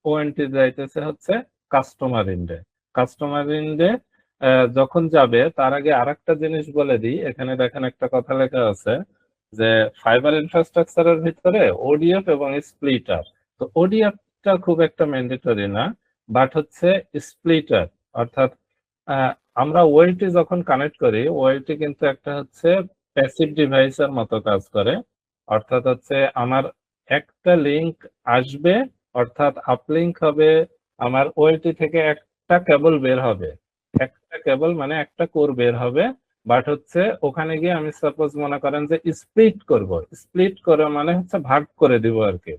S3: ওএনটি যাইতেছে হচ্ছে কাস্টমার ইন্ডে। কাস্টমার ইন্ডে যখন যাবে তার আগে আরেকটা জিনিস বলে দিই, এখানে দেখেন একটা কথা লেখা আছে যে ফাইবার ইনফ্রাস্ট্রাকচারের ভিতরে ওডিএফ এবং স্প্লিটার। তো ওডিএফটা খুব একটা ম্যান্ডেটরি না, বাট হচ্ছে স্প্লিটার, অর্থাৎ আমরা ওএলটি যখন কানেক্ট করি, ওএলটি কিন্তু একটা হচ্ছে প্যাসিভ ডিভাইসের মতো কাজ করে। অর্থাৎ হচ্ছে আমার একটা লিংক আসবে, অর্থাৎ আপলিংক হবে, আমার ওএলটি থেকে একটা কেবল বের হবে, একটা কেবল মানে একটা কোর বের হবে, বাট হচ্ছে ওখানে গিয়ে আমি সাপোজ মনে করেন যে স্প্লিট করে মানে হচ্ছে ভাগ করে দিব আর কি।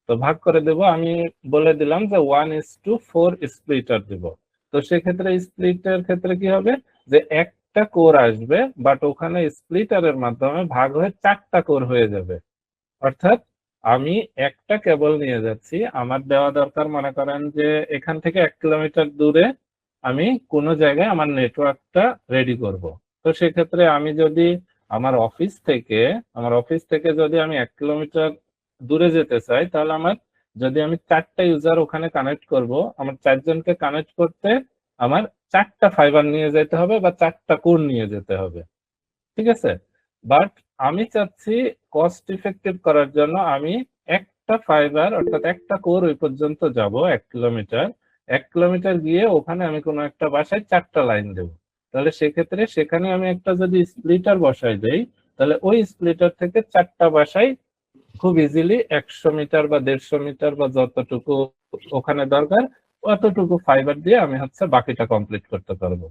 S3: তো ভাগ করে দেব, আমি বলে দিলাম যে 1:4 স্প্লিটার দিব। তো সেক্ষেত্রে স্প্লিটের ক্ষেত্রে কি হবে, যে একটা কোর আসবে, বাট ওখানে স্প্লিটারের মাধ্যমে ভাগ হয়ে 4টা কোর হয়ে যাবে। অর্থাৎ আমি একটা কেবল নিয়ে যাচ্ছি, আমার দেওয়া দরকার মনে করেন যে এখান থেকে 1 কিলোমিটার দূরে আমি কোনো জায়গায় আমার নেটওয়ার্কটা রেডি করব। তো সেক্ষেত্রে আমি যদি আমার অফিস থেকে যদি আমি 1 কিলোমিটার দূরে যেতে চাই, তাহলে আমার যদি আমি 4টা ইউজার ওখানে কানেক্ট করব, আমার 4 জনকে কানেক্ট করতে আমার 4টা ফাইবার নিয়ে যেতে হবে বা 4টা কোর নিয়ে যেতে হবে, ঠিক আছে? বাট আমি চাচ্ছি কস্ট ইফেক্টিভ করার জন্য আমি একটা ফাইবার অর্থাৎ একটা কোর ওই পর্যন্ত যাব 1 কিলোমিটার। 1 কিলোমিটার গিয়ে ওখানে আমি কোনো একটা বাসায় 4টা লাইন দেব। তাহলে সেক্ষেত্রে সেখানে আমি একটা যদি স্প্লিটার বসাই দেই, তাহলে ওই স্প্লিটার থেকে 4টা বাসায় খুব ইজিলি 100 মিটার বা 150 মিটার বা যতটুকু ওখানে দরকার অতটুকু ফাইবার দিয়ে আমি হচ্ছে বাকিটা কমপ্লিট করতে পারবো।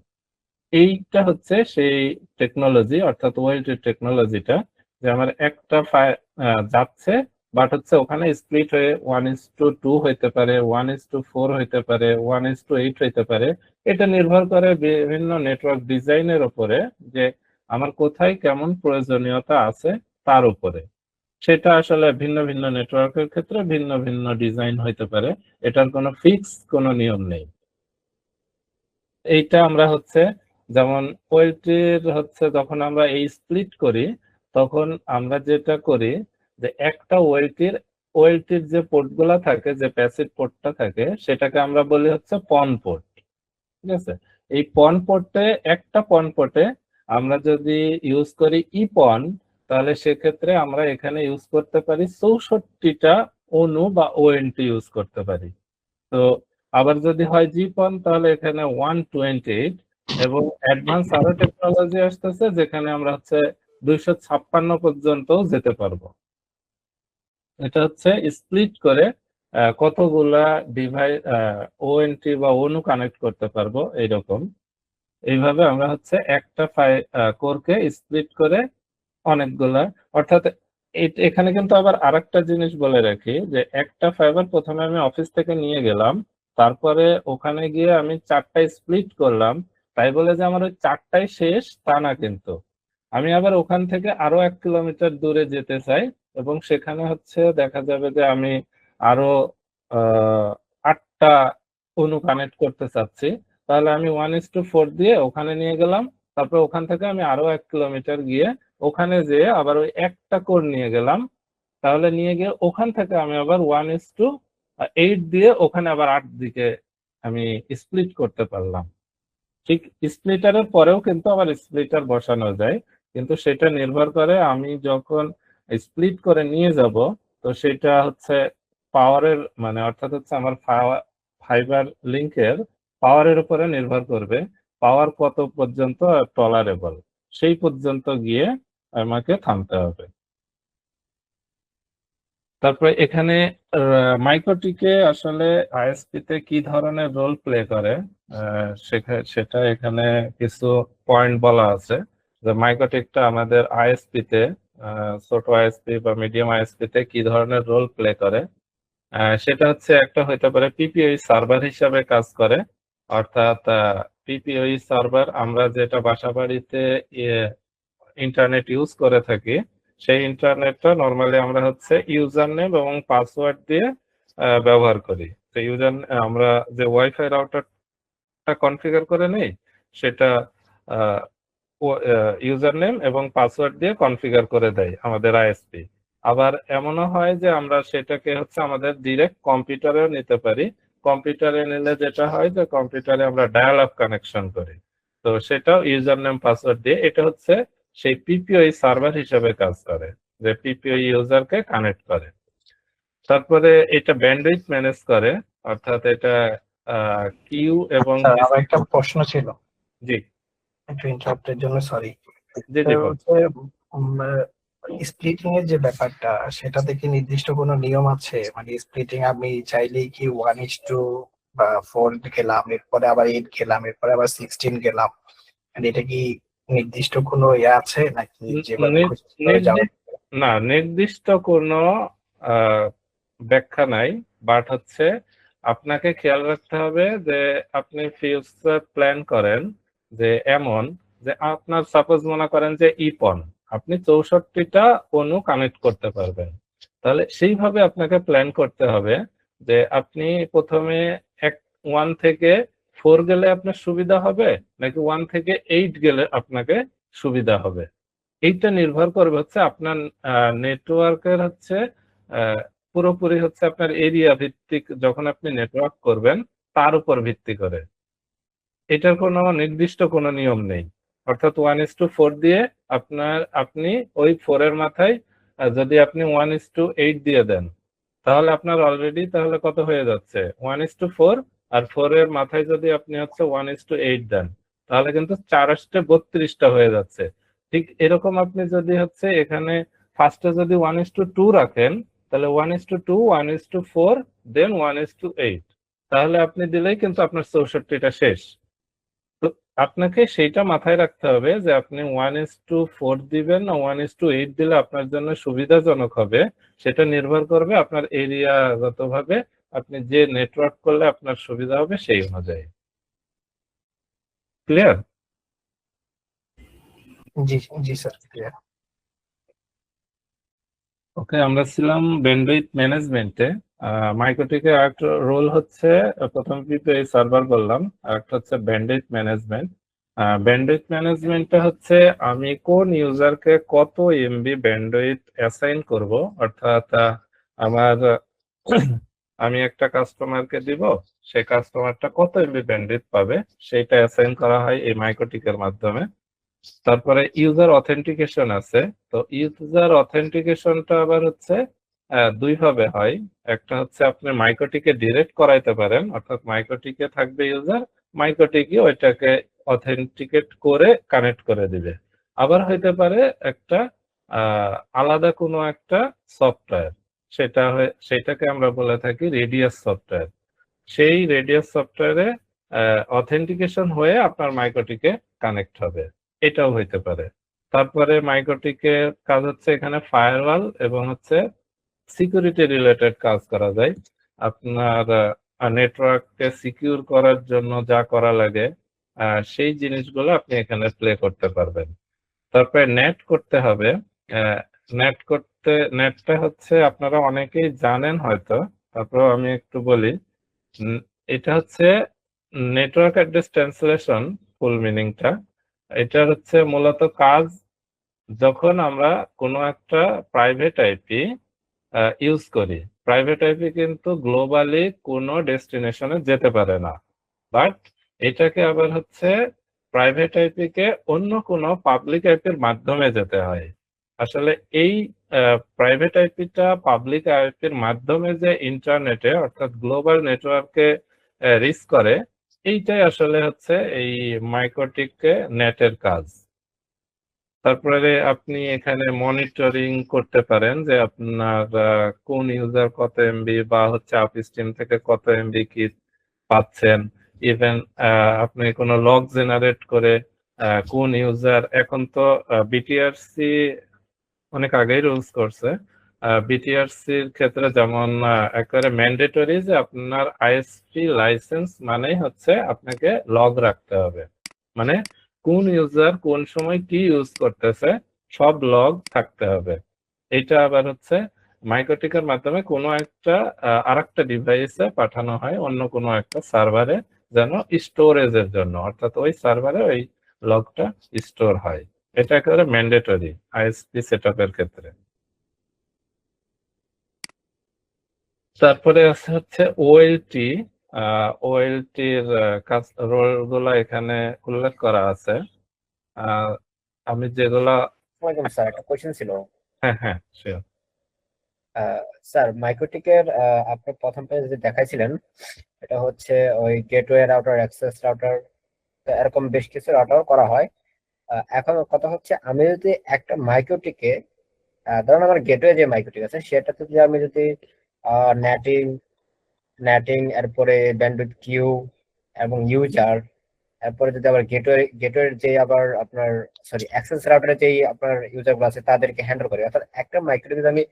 S3: এইটা হচ্ছে সেই টেকনোলজি, অর্থাৎ ওয়েল্টের টেকনোলজিটা, যে আমার একটা যাচ্ছে, বাট হচ্ছে ওখানে স্প্লিট হয়ে 1:2 হইতে পারে, 1:4 হইতে পারে, 1:8 হইতে পারে। এটা নির্ভর করে বিভিন্ন নেটওয়ার্ক ডিজাইনের উপরে, যে আমার কোথায় কেমন প্রয়োজনীয়তা আছে তার উপরে। সেটা আসলে ভিন্ন ভিন্ন নেটওয়ার্কের ক্ষেত্রে ভিন্ন ভিন্ন ডিজাইন হইতে পারে, এটার কোনো ফিক্স কোনো নিয়ম নেই। এইটা আমরা হচ্ছে যেমন ওয়েলটির হচ্ছে যখন আমরা এই স্প্লিট করি, তখন আমরা যেটা করি যে একটা ওয়েলটির যে পোর্টগুলা থাকে, যে প্যাসিভ পোর্টটা থাকে, সেটাকে আমরা বলি হচ্ছে পন পোর্ট, ঠিক আছে? এই পন পোর্টে একটা পন পোর্টে আমরা যদি ইউজ করি ইপন, তাহলে সেক্ষেত্রে আমরা এখানে ইউজ করতে পারি 64টা অনু বা ওএনটি ইউজ করতে পারি। তো আবার যদি হয় জিপন, তাহলে এখানে 128, এবং অ্যাডভান্স আরো টেকনোলজি আসতেছে যেখানে আমরা হচ্ছে 256 পর্যন্ত যেতে পারবো। এটা হচ্ছে স্প্লিট করে কতগুলা ডিভাইস ওএনটি বা অনু কানেক্ট করতে পারবো এইরকম। এইভাবে আমরা হচ্ছে একটা কোরকে স্প্লিট করে অনেকগুলা, অর্থাৎ এখানে কিন্তু আবার আরেকটা জিনিস বলে রাখি, যে একটা ফাইবার প্রথমে আমি অফিস থেকে নিয়ে গেলাম, তারপরে ওখানে গিয়ে আমি 4টা স্প্লিট করলাম, তাই বলে যে আমার ওই 4টাই শেষ তা না, কিন্তু আমি আবার ওখান থেকে আরো 1 কিলোমিটার দূরে যেতে চাই, এবং সেখানে হচ্ছে দেখা যাবে যে আমি আরো 8টা অনু কানেক্ট করতে চাচ্ছি, তাহলে আমি 1:4 দিয়ে ওখানে নিয়ে গেলাম, তারপর ওখান থেকে আমি আরো 1 কিলোমিটার গিয়ে ওখানে যেয়ে আবার ওই একটা কোর নিয়ে গেলাম, তাহলে নিয়ে গিয়ে ওখান থেকে আমি আবার 1:8 দিয়ে ওখানে আবার 8 দিকে আমি স্প্লিট করতে পারলাম। ঠিক স্প্লিটারের পরেও কিন্তু আবার স্প্লিটার বসানো যায়, কিন্তু সেটা নির্ভর করে আমি যখন স্প্লিট করে নিয়ে যাব, তো সেটা হচ্ছে পাওয়ারের মানে অর্থাৎ হচ্ছে আমার ফাইবার লিংকের পাওয়ারের উপরে নির্ভর করবে, পাওয়ার কত পর্যন্ত টলারেবল, সেই পর্যন্ত গিয়ে আমাকে থামতে হবে। তারপরে এখানে মাইক্রোটিকে আসলে আইএসপি তে কি ধরনের রোল প্লে করে সেটা এখানে কিছু পয়েন্ট বলা আছে, যে মাইক্রোটিকটা আমাদের আইএসপি তে, ছোট আইএসপি বা মিডিয়াম আইএসপি তে কি ধরনের রোল প্লে করে। সেটা হচ্ছে একটা হইতে পারে পিপিওই সার্ভার হিসাবে কাজ করে, অর্থাৎ পিপিওই সার্ভার আমরা যেটা বাসা বাড়িতে ইন্টারনেট ইউজ করে থাকি, সেই ইন্টারনেটটা নরমালি আমরা হচ্ছে ইউজার নেম এবং পাসওয়ার্ড দিয়ে ব্যবহার করি। তো আমরা যে ওয়াইফাই রাউটারটা কনফিগার করে নেই, সেটা ইউজার নেম এবং পাসওয়ার্ড দিয়ে কনফিগার করে দেয় আমাদের আইএসপি। আবার এমনও হয় যে আমরা সেটাকে হচ্ছে আমাদের ডিরেক্ট কম্পিউটারেও নিতে পারি। কম্পিউটারে নিলে যেটা হয় যে কম্পিউটারে আমরা ডায়াল আপ কানেকশন করি, তো সেটাও ইউজার নেম পাসওয়ার্ড দিয়ে। এটা হচ্ছে সেই পিপিওই সার্ভার হিসেবে কাজ করে, যে পিপিওই ইউজারকে কানেক্ট করে। তারপরে এটা ব্যান্ডউইথ ম্যানেজ করে, অর্থাৎ এটা কিউ এবং
S7: আমার একটা প্রশ্ন ছিল,
S3: জি
S7: একটু ইন্টারাপ্টের জন্য সরি।
S3: জি জি
S7: স্প্লিটিং এর যে ব্যাপারটা, সেটাতে কি নির্দিষ্ট কোনো নিয়ম আছে? মানে স্প্লিটিং আমি চাইলেই কি 1:2 বা 4 গেলাম, এরপরে আবার 8 গেলাম, এরপরে আবার 16 গেলাম, এটা কি নির্দিষ্ট কোনো ইয়ে আছে নাকি যেভাবে
S3: না, নির্দিষ্ট কোনো ব্যাখ্যা নাই, বাট হচ্ছে আপনাকে খেয়াল রাখতে হবে যে আপনি ফিউচার প্ল্যান করেন যে এমন যে আপনার সাপোজ মনে করেন যে ইপন আপনি 64টা অনু কানেক্ট করতে পারবেন, তাহলে সেইভাবে আপনাকে প্ল্যান করতে হবে যে আপনি প্রথমে 1 থেকে 4 গেলে আপনার সুবিধা হবে নাকি 1 থেকে 8 গেলে আপনাকে সুবিধা হবে, এইটা নির্ভর করবে হচ্ছে আপনার নেটওয়ার্কের হচ্ছে পুরোপুরি হচ্ছে আপনার এরিয়া ভিত্তিক, যখন আপনি নেটওয়ার্ক করবেন তার উপর ভিত্তি করে। এটার কোনো নির্দিষ্ট কোনো নিয়ম নেই। অর্থাৎ 1:4 দিয়ে আপনি ওই 4 এর মাথায় যদি আপনি 1:8 দিয়ে দেন, তাহলে আপনার অলরেডি তাহলে কত হয়ে যাচ্ছে 1:4, আর 4 এর মাথায় যদি আপনি হচ্ছে 1:8 দেন, তাহলে কিন্তু 4:32টা হয়ে যাচ্ছে। ঠিক এরকম আপনি যদি হচ্ছে এখানে ফার্স্টে যদি 1:2 রাখেন, তাহলে 1:2, 1:4, দেন 1:8, তাহলে আপনি দিলেই কিন্তু আপনার 64টা শেষ। তো আপনাকে সেইটা মাথায় রাখতে হবে যে আপনি 1:4 দিবেন না 1:8 দিলে আপনার জন্য সুবিধাজনক হবে, সেটা নির্ভর করবে আপনার এরিয়াগতভাবে আপনি যে নেটওয়ার্ক করলে আপনার সুবিধা হবে সেই অনুযায়ী। ক্লিয়ার?
S7: জি জি স্যার, ক্লিয়ার।
S3: ওকে, আমরা ছিলাম ব্যান্ডউইথ ম্যানেজমেন্টে। মাইক্রোটিকের আরেকটা রোল হচ্ছে, প্রথম পিপিআই সার্ভার বললাম, আরেকটা হচ্ছে ব্যান্ডউইথ ম্যানেজমেন্ট। ব্যান্ডউইথ ম্যানেজমেন্টটা হচ্ছে আমি কোন ইউজারকে কত এমবি ব্যান্ডউইথ অ্যাসাইন করব, অর্থাৎ আমি একটা কাস্টমারকে দিব, সেই কাস্টমারটা কত এমবি ব্যান্ডউইথ পাবে সেটা অ্যাসাইন করা হয় এই মাইক্রোটিকের মাধ্যমে। তারপরে ইউজার অথেন্টিকেশন আছে। তো ইউজার অথেন্টিকেশনটা আবার হচ্ছে দুই ভাবে হয়। একটা হচ্ছে আপনি মাইক্রোটিকে ডিরেক্ট করাইতে পারেন, অর্থাৎ মাইক্রোটিকে থাকবে ইউজার, মাইক্রোটিকে ওইটাকে অথেন্টিকেট করে কানেক্ট করে দিবে। আবার হইতে পারে একটা আলাদা কোনো একটা সফটওয়্যার, সেটাকে আমরা বলে থাকি রেডিয়াস সফটওয়্যার। সেই রেডিয়াস সফটওয়্যারে অথেন্টিকেশন হয়ে আপনার মাইক্রোটিকে কানেক্ট হবে, এটাও হইতে পারে। তারপরে মাইক্রোটিকের কাজ হচ্ছে এখানে ফায়ারওয়াল এবং হচ্ছে সিকিউরিটি রিলেটেড কাজ করা যায়। আপনার নেটওয়ার্ককে সিকিউর করার জন্য যা করা লাগে সেই জিনিসগুলো আপনি এখানে প্লে করতে পারবেন। তারপরে নেট করতে হবে। নেটটা হচ্ছে আপনারা অনেকেই জানেন হয়তো, তারপরেও আমি একটু বলি। এটা হচ্ছে নেটওয়ার্ক অ্যাড্রেস ট্রান্সলেশন, ফুল মিনিংটা। এটা হচ্ছে মূলত কাজ যখন আমরা কোনো একটা প্রাইভেট আইপি ইউজ করি। প্রাইভেট আইপি কিন্তু গ্লোবালি কোনো ডেস্টিনেশনে যেতে পারে না, বাট এটাকে আবার হচ্ছে প্রাইভেট আইপি কে অন্য কোনো পাবলিক আইপির মাধ্যমে যেতে হয়। আসলে এই প্রাইভেট আইপিটা পাবলিক আইপির মাধ্যমে যে ইন্টারনেটে অর্থাৎ গ্লোবাল নেটওয়ার্কে রিচ করে, এইটাই আসলে হচ্ছে এই মাইক্রোটিক নেটের কাজ। তারপরে আপনি এখানে মনিটরিং করতে পারেন যে আপনার কোন ইউজার কত এমবি বা হচ্ছে আপস্ট্রিম থেকে কত এমবি কি পাচ্ছেন। ইভেন আপনি কোনো লগ জেনারেট করে কোন ইউজার, এখন তো বিটিআরসি অনেক আগেই রুলস করছে। বিটিআরসির ক্ষেত্রে যেমন একেবারে ম্যান্ডেটরি যে আপনার আইএসপি লাইসেন্স মানেই হচ্ছে আপনাকে লগ রাখতে হবে, মানে কোন ইউজার কোন সময় কি ইউজ করতেছে সব লগ থাকতে হবে। এটা আবার হচ্ছে মাইক্রোটিকের মাধ্যমে কোনো একটা আরেকটা ডিভাইসে পাঠানো হয় অন্য কোনো একটা সার্ভারে, যেন স্টোরেজের জন্য, অর্থাৎ ওই সার্ভারে ওই লগটা স্টোর হয়। এটা একেবারে ম্যান্ডেটরি আইএসপি সেটআপের ক্ষেত্রে। তারপরে আছে হচ্ছে ওএলটি। ওএলটির কাজ রোল গুলা এখানে উল্লেখ করা আছে। আমি যেগুলা
S8: স্যার একটা কোয়েশ্চেন ছিল।
S3: হ্যাঁ শিওর।
S8: স্যার মাইক্রোটিকের আপনি প্রথম পেজে যে দেখাইছিলেন এটা হচ্ছে ওই গেটওয়ে রাউটার, অ্যাক্সেস রাউটার, এরকম বেশ কিছু রাউটার করা হয়। এখন কথা হচ্ছে আমি যদি একটা মাইক্রোটিকে ধরুন আমার গেটওয়ে যে মাইক্রোটিক আছে সেটাতে যদি আমি যদি নেটিং এরপরে ব্যান্ডউইথ কিউ এবং ইউজার, এরপরে যদি আবার গেটওয়ের যে আবার আপনার অ্যাক্সেস রাউটারের যেই আপনার ইউজার গুলো আছে তাদেরকে হ্যান্ডেল করি, অর্থাৎ একটা মাইক্রোটিকে যদি আমি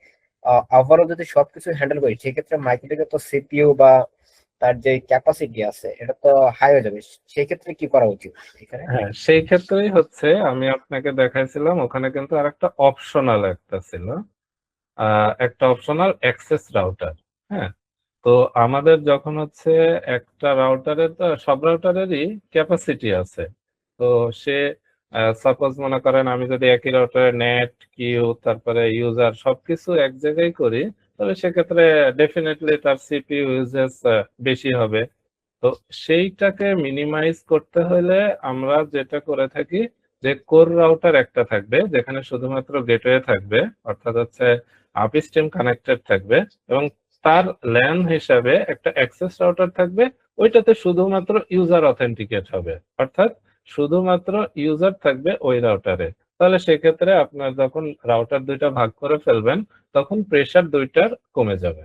S8: ওভারঅল যদি সবকিছু হ্যান্ডেল করি সেক্ষেত্রে মাইক্রোটিকে তো সিপিইউ বা তার যে ক্যাপাসিটি আছে এটা তো হাই হয়ে যাবে। সেই ক্ষেত্রে কি করা উচিত এখানে?
S3: হ্যাঁ, সেই ক্ষেত্রেই হচ্ছে আমি আপনাকে দেখাইছিলাম, ওখানে কিন্তু আরেকটা অপশনাল একটা ছিল, একটা অপশনাল অ্যাক্সেস রাউটার। হ্যাঁ, তো আমাদের যখন হচ্ছে একটা রাউটারের তো সব রাউটারেরই ক্যাপাসিটি আছে। তো সে সাপোজ মনে করেন আমি যদি একই রাউটারে নেট কিউ তারপরে ইউজার সবকিছু এক জায়গায় করি, তবে সেক্ষেত্রে ডেফিনেটলি তার সিপিইউ ইউজেস বেশি হবে। তো সেইটাকে মিনিমাইজ করতে হলে আমরা যেটা করে থাকি যে কোর রাউটার একটা থাকবে যেখানে শুধুমাত্র গেটওয়ে থাকবে, অর্থাৎ হচ্ছে আপস্ট্রিম কানেক্টেড থাকবে, এবং তার ল্যান হিসাবে একটা অ্যাক্সেস রাউটার থাকবে, ওইটাতে শুধুমাত্র ইউজার অথেন্টিকেট হবে, অর্থাৎ শুধুমাত্র ইউজার থাকবে ওই রাউটারে। তাহলে সেক্ষেত্রে আপনার যখন রাউটার দুইটা ভাগ করে ফেলবেন তখন প্রেসার দুইটার কমে যাবে।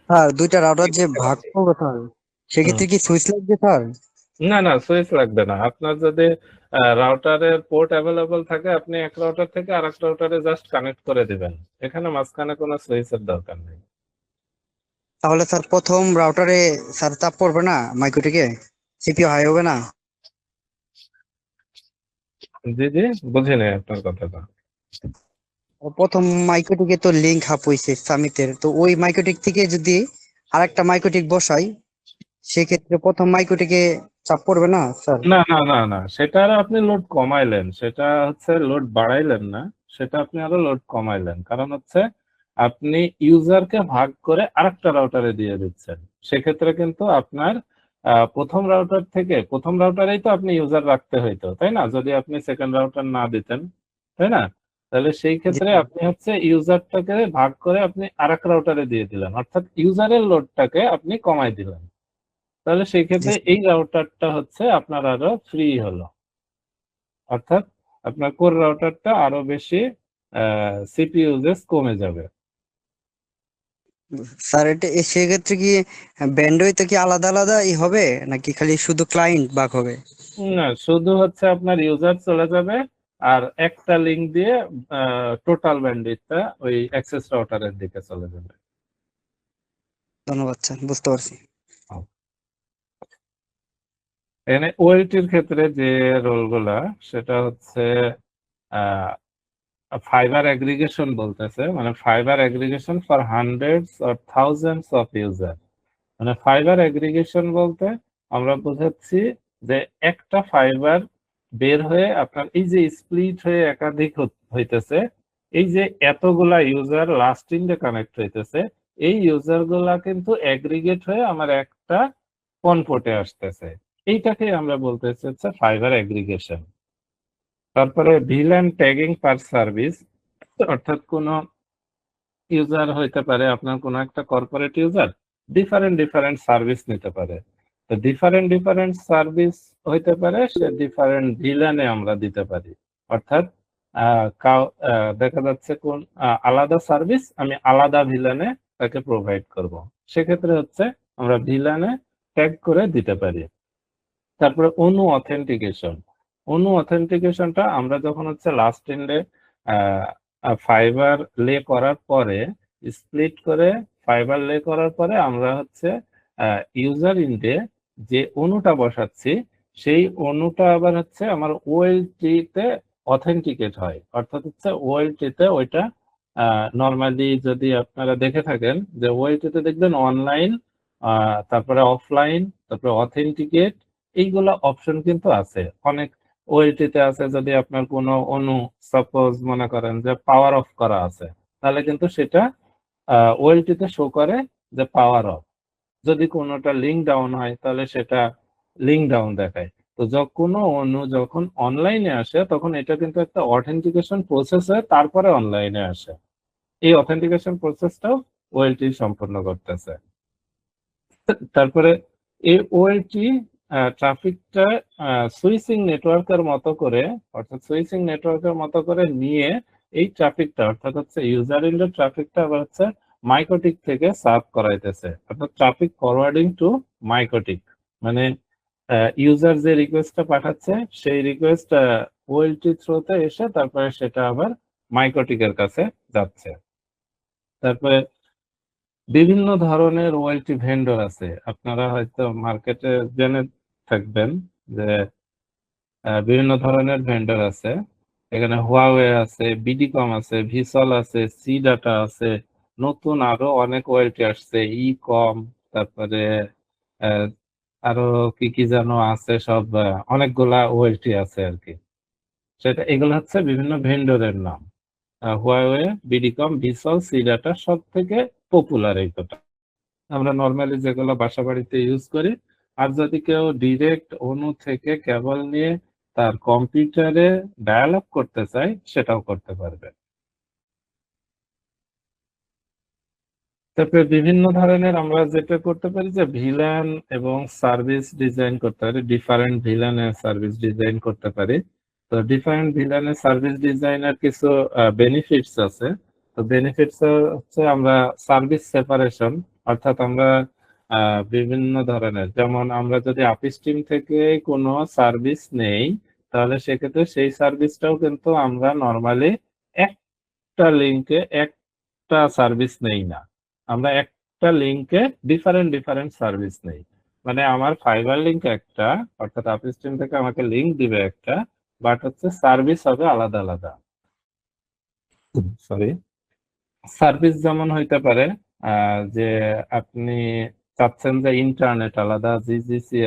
S6: স্যার দুইটা রাউটার যে ভাগ করবো স্যার, সেক্ষেত্রে কি সুইচ লাগবে স্যার?
S3: না না, সুইচ লাগবে না। আপনার যদি রাউটারের পোর্ট অ্যাভেলেবল থাকে আপনি এক রাউটার থেকে আরেক রাউটারে জাস্ট কানেক্ট করে দিবেন, এখানে মাঝখানে কোনো সুইচের দরকার নেই।
S6: তাহলে স্যার প্রথম রাউটারে স্যার চাপ পড়বে না মাইক্রোটিকে? সিপিইউ হাই হবে না?
S3: জি জি, বুঝিনি আপনার কথাটা।
S6: প্রথম মাইক্রোটিকে তো লিংক হাফ হইছে সামিটের, তো ওই মাইক্রোটিক থেকে যদি আরেকটা মাইক্রোটিক বসাই, সেক্ষেত্রে প্রথম মাইক্রোটিকে চাপ পড়বে না স্যার?
S3: না না না না, সেটা আর আপনি লোড কমাইলেন, সেটা হচ্ছে লোড বাড়াইলেন না, সেটা আপনি আরো লোড কমাইলেন। কারণ হচ্ছে আপনি ইউজারকে ভাগ করে আরেকটা রাউটারে দিয়ে দিচ্ছেন, সেক্ষেত্রে কিন্তু আপনার প্রথম রাউটার থেকে প্রথম রাউটারেই তো আপনি ইউজার রাখতে হইতো, তাই না? যদি আপনি সেকেন্ড রাউটার না দিতেন, তাই না? তাহলে সেই ক্ষেত্রে আপনি হচ্ছে ইউজারটাকে ভাগ করে আপনি আরেক রাউটারে দিয়ে দিলেন, অর্থাৎ ইউজারের লোডটাকে আপনি কমাই দিলেন। তাহলে সেই ক্ষেত্রে এই রাউটারটা হচ্ছে আপনার আরো ফ্রি হলো, অর্থাৎ আপনার কোর রাউটারটা আরো বেশি সিপিইউ ইউজেস কমে যাবে।
S6: স্যার এটা সেক্ষেত্রে কি ব্যান্ডউইথ কি আলাদা আলাদা হবে, নাকি খালি শুধু ক্লায়েন্ট ভাগ হবে?
S3: না, শুধু হচ্ছে আপনার ইউজার চলে যাবে আর একটা লিংক দিয়ে টোটাল ব্যান্ডউইথটা ওই অ্যাক্সেস রাউটারের দিকে চলে যাবে।
S6: ধন্যবাদ স্যার, বুঝতে পারছি।
S3: এখানে ওএলটির ক্ষেত্রে যে রোলগুলা সেটা হচ্ছে ফাইবার অ্যাগ্রিগেশন বলতেছে, মানে fibre aggregation for hundreds or thousands of user. মানে ফাইবার অ্যাগ্রিগেশন বলতে আমরা বোঝাচ্ছি যে একটা ফাইবার বের হয়ে আপনার এই যে স্প্লিট হয়ে একাধিক হইতেছে, এই যে এতগুলা ইউজার লাস্ট ইন কানেক্ট হইতেছে, এই ইউজার গুলা কিন্তু অ্যাগ্রিগেট হয়ে আমার একটা কনপোর্টে আসতেছে, এইটাকে আমরা বলতেছি হচ্ছে ফাইবার অ্যাগ্রিগেশন। তারপরে ভিল্যান ট্যাগিং পার সার্ভিস, অর্থাৎ কোনো ইউজার হইতে পারে আপনার কোনো একটা corporate user different different service নিতে পারে, তো ডিফারেন্ট ডিফারেন্ট সার্ভিস হইতে পারে, সে ডিফারেন্ট ভিল্যানে আমরা দিতে পারি। অর্থাৎ দেখা যাচ্ছে কোন আলাদা সার্ভিস আমি আলাদা ভিল্যানে তাকে প্রোভাইড করব, সেক্ষেত্রে হচ্ছে আমরা ভিল্যানে ট্যাগ করে দিতে পারি। তারপরে অনু অথেন্টিকেশন, অনু অথেন্টিকেশনটা আমরা যখন হচ্ছে লাস্ট এন্ডে ফাইবার লে করার পরে স্প্লিট করে ফাইবার লে করার পরে আমরা হচ্ছে ইউজার ইন্ডে যে অনুটা বসাচ্ছি সেই অনুটা আবার হচ্ছে আমার ওএলটি তে অথেন্টিকেট হয়, অর্থাৎ হচ্ছে ওএলটি তে ওইটা নর্মালি যদি আপনারা দেখে থাকেন যে ওএলটি তে দেখবেন অনলাইন, তারপরে অফলাইন, তারপরে অথেন্টিকেট, এইগুলা অপশন কিন্তু আছে অনেক ওএলটিতে আছে। যদি আপনার কোনো অনু সাপোজ মনে করেন যে পাওয়ার অফ করা আছে, তাহলে কিন্তু সেটা ওএলটিতে শো করে যে পাওয়ার অফ। যদি কোনোটা লিঙ্ক ডাউন হয় তাহলে সেটা লিঙ্ক ডাউন দেখায়। তো কোনো অনু যখন অনলাইনে আসে তখন এটা কিন্তু একটা অথেন্টিকেশন প্রসেস হয়, তারপরে অনলাইনে আসে। এই অথেন্টিকেশন প্রসেসটাও ওএলটি সম্পন্ন করতেছে। তারপরে এই ওএলটি ট্রাফিকটা সুইচিং নেটওয়ার্কের মতো করে, অর্থাৎ সুইচিং নেটওয়ার্কের মতো করে নিয়ে এই ট্রাফিকটা অর্থাৎ হচ্ছে ইউজার ইন্ডের ট্রাফিকটা আবার হচ্ছে মাইক্রোটিক থেকে সার্ভ করাইতেছে, অর্থাৎ ট্রাফিক ফরওয়ার্ডিং টু মাইক্রোটিক। মানে ইউজার যে রিকোয়েস্টটা পাঠাচ্ছে সেই রিকোয়েস্ট ওএলটি থ্রুতে এসে তারপরে সেটা আবার মাইক্রোটিকের কাছে যাচ্ছে। তারপরে বিভিন্ন ধরনের ওএলটি ভেন্ডর আছে, আপনারা হয়তো মার্কেটে জেনে থাকবেন যে বিভিন্ন ধরনের ভেন্ডর আছে। এখানে হুয়াওয়ে আছে, বিডিকম আছে, ভিসল আছে, সি ডাটা আছে, নতুন আরো অনেক ওয়েলটি আসছে, ই কম, তারপরে আহ, আরো কি কি যেন আছে, সব অনেকগুলা ওয়েলটি আছে আর কি। সেটা এগুলো হচ্ছে বিভিন্ন ভেন্ডরের নাম। হুয়াওয়ে, বিডিকম, ভিসল, সি ডাটা সব থেকে পপুলার এই কটা আমরা নর্মালি যেগুলো বাসা বাড়িতে ইউজ করি। আর যদি কেউ ডিরেক্ট অনু থেকে কেবল নিয়ে তার কম্পিউটারে ডায়ালগ করতে চায়, সেটাও করতে পারবে। তারপরে বিভিন্ন ধরনের আমরা যেটা করতে পারি যে ভিলান এবং সার্ভিস ডিজাইন করতে পারি, ডিফারেন্ট ভিলানের সার্ভিস ডিজাইন করতে পারি। তো ডিফারেন্ট ভিলানের সার্ভিস ডিজাইনের কিছু বেনিফিটস আছে। তো বেনিফিটস হচ্ছে আমরা সার্ভিস সেপারেশন, অর্থাৎ আমরা বিভিন্ন ধরনের, যেমন আমরা যদি আপিস টিম থেকে কোনো সার্ভিস নেই, তাহলে সেক্ষেত্রে সেই সার্ভিসটাও কিন্তু আমরা নর্মালি একটা লিঙ্কে একটা সার্ভিস নেই না, আমরা একটা লিঙ্কে ডিফারেন্ট ডিফারেন্ট সার্ভিস নেই। মানে আমার ফাইবার লিঙ্ক একটা, অর্থাৎ আপিস টিম থেকে আমাকে লিঙ্ক দিবে একটা, বাট হচ্ছে সার্ভিস হবে আলাদা আলাদা। সরি, সার্ভিস যেমন হইতে পারে যে আপনি চাচ্ছেন যে ইন্টারনেট আলাদা, জিজিসি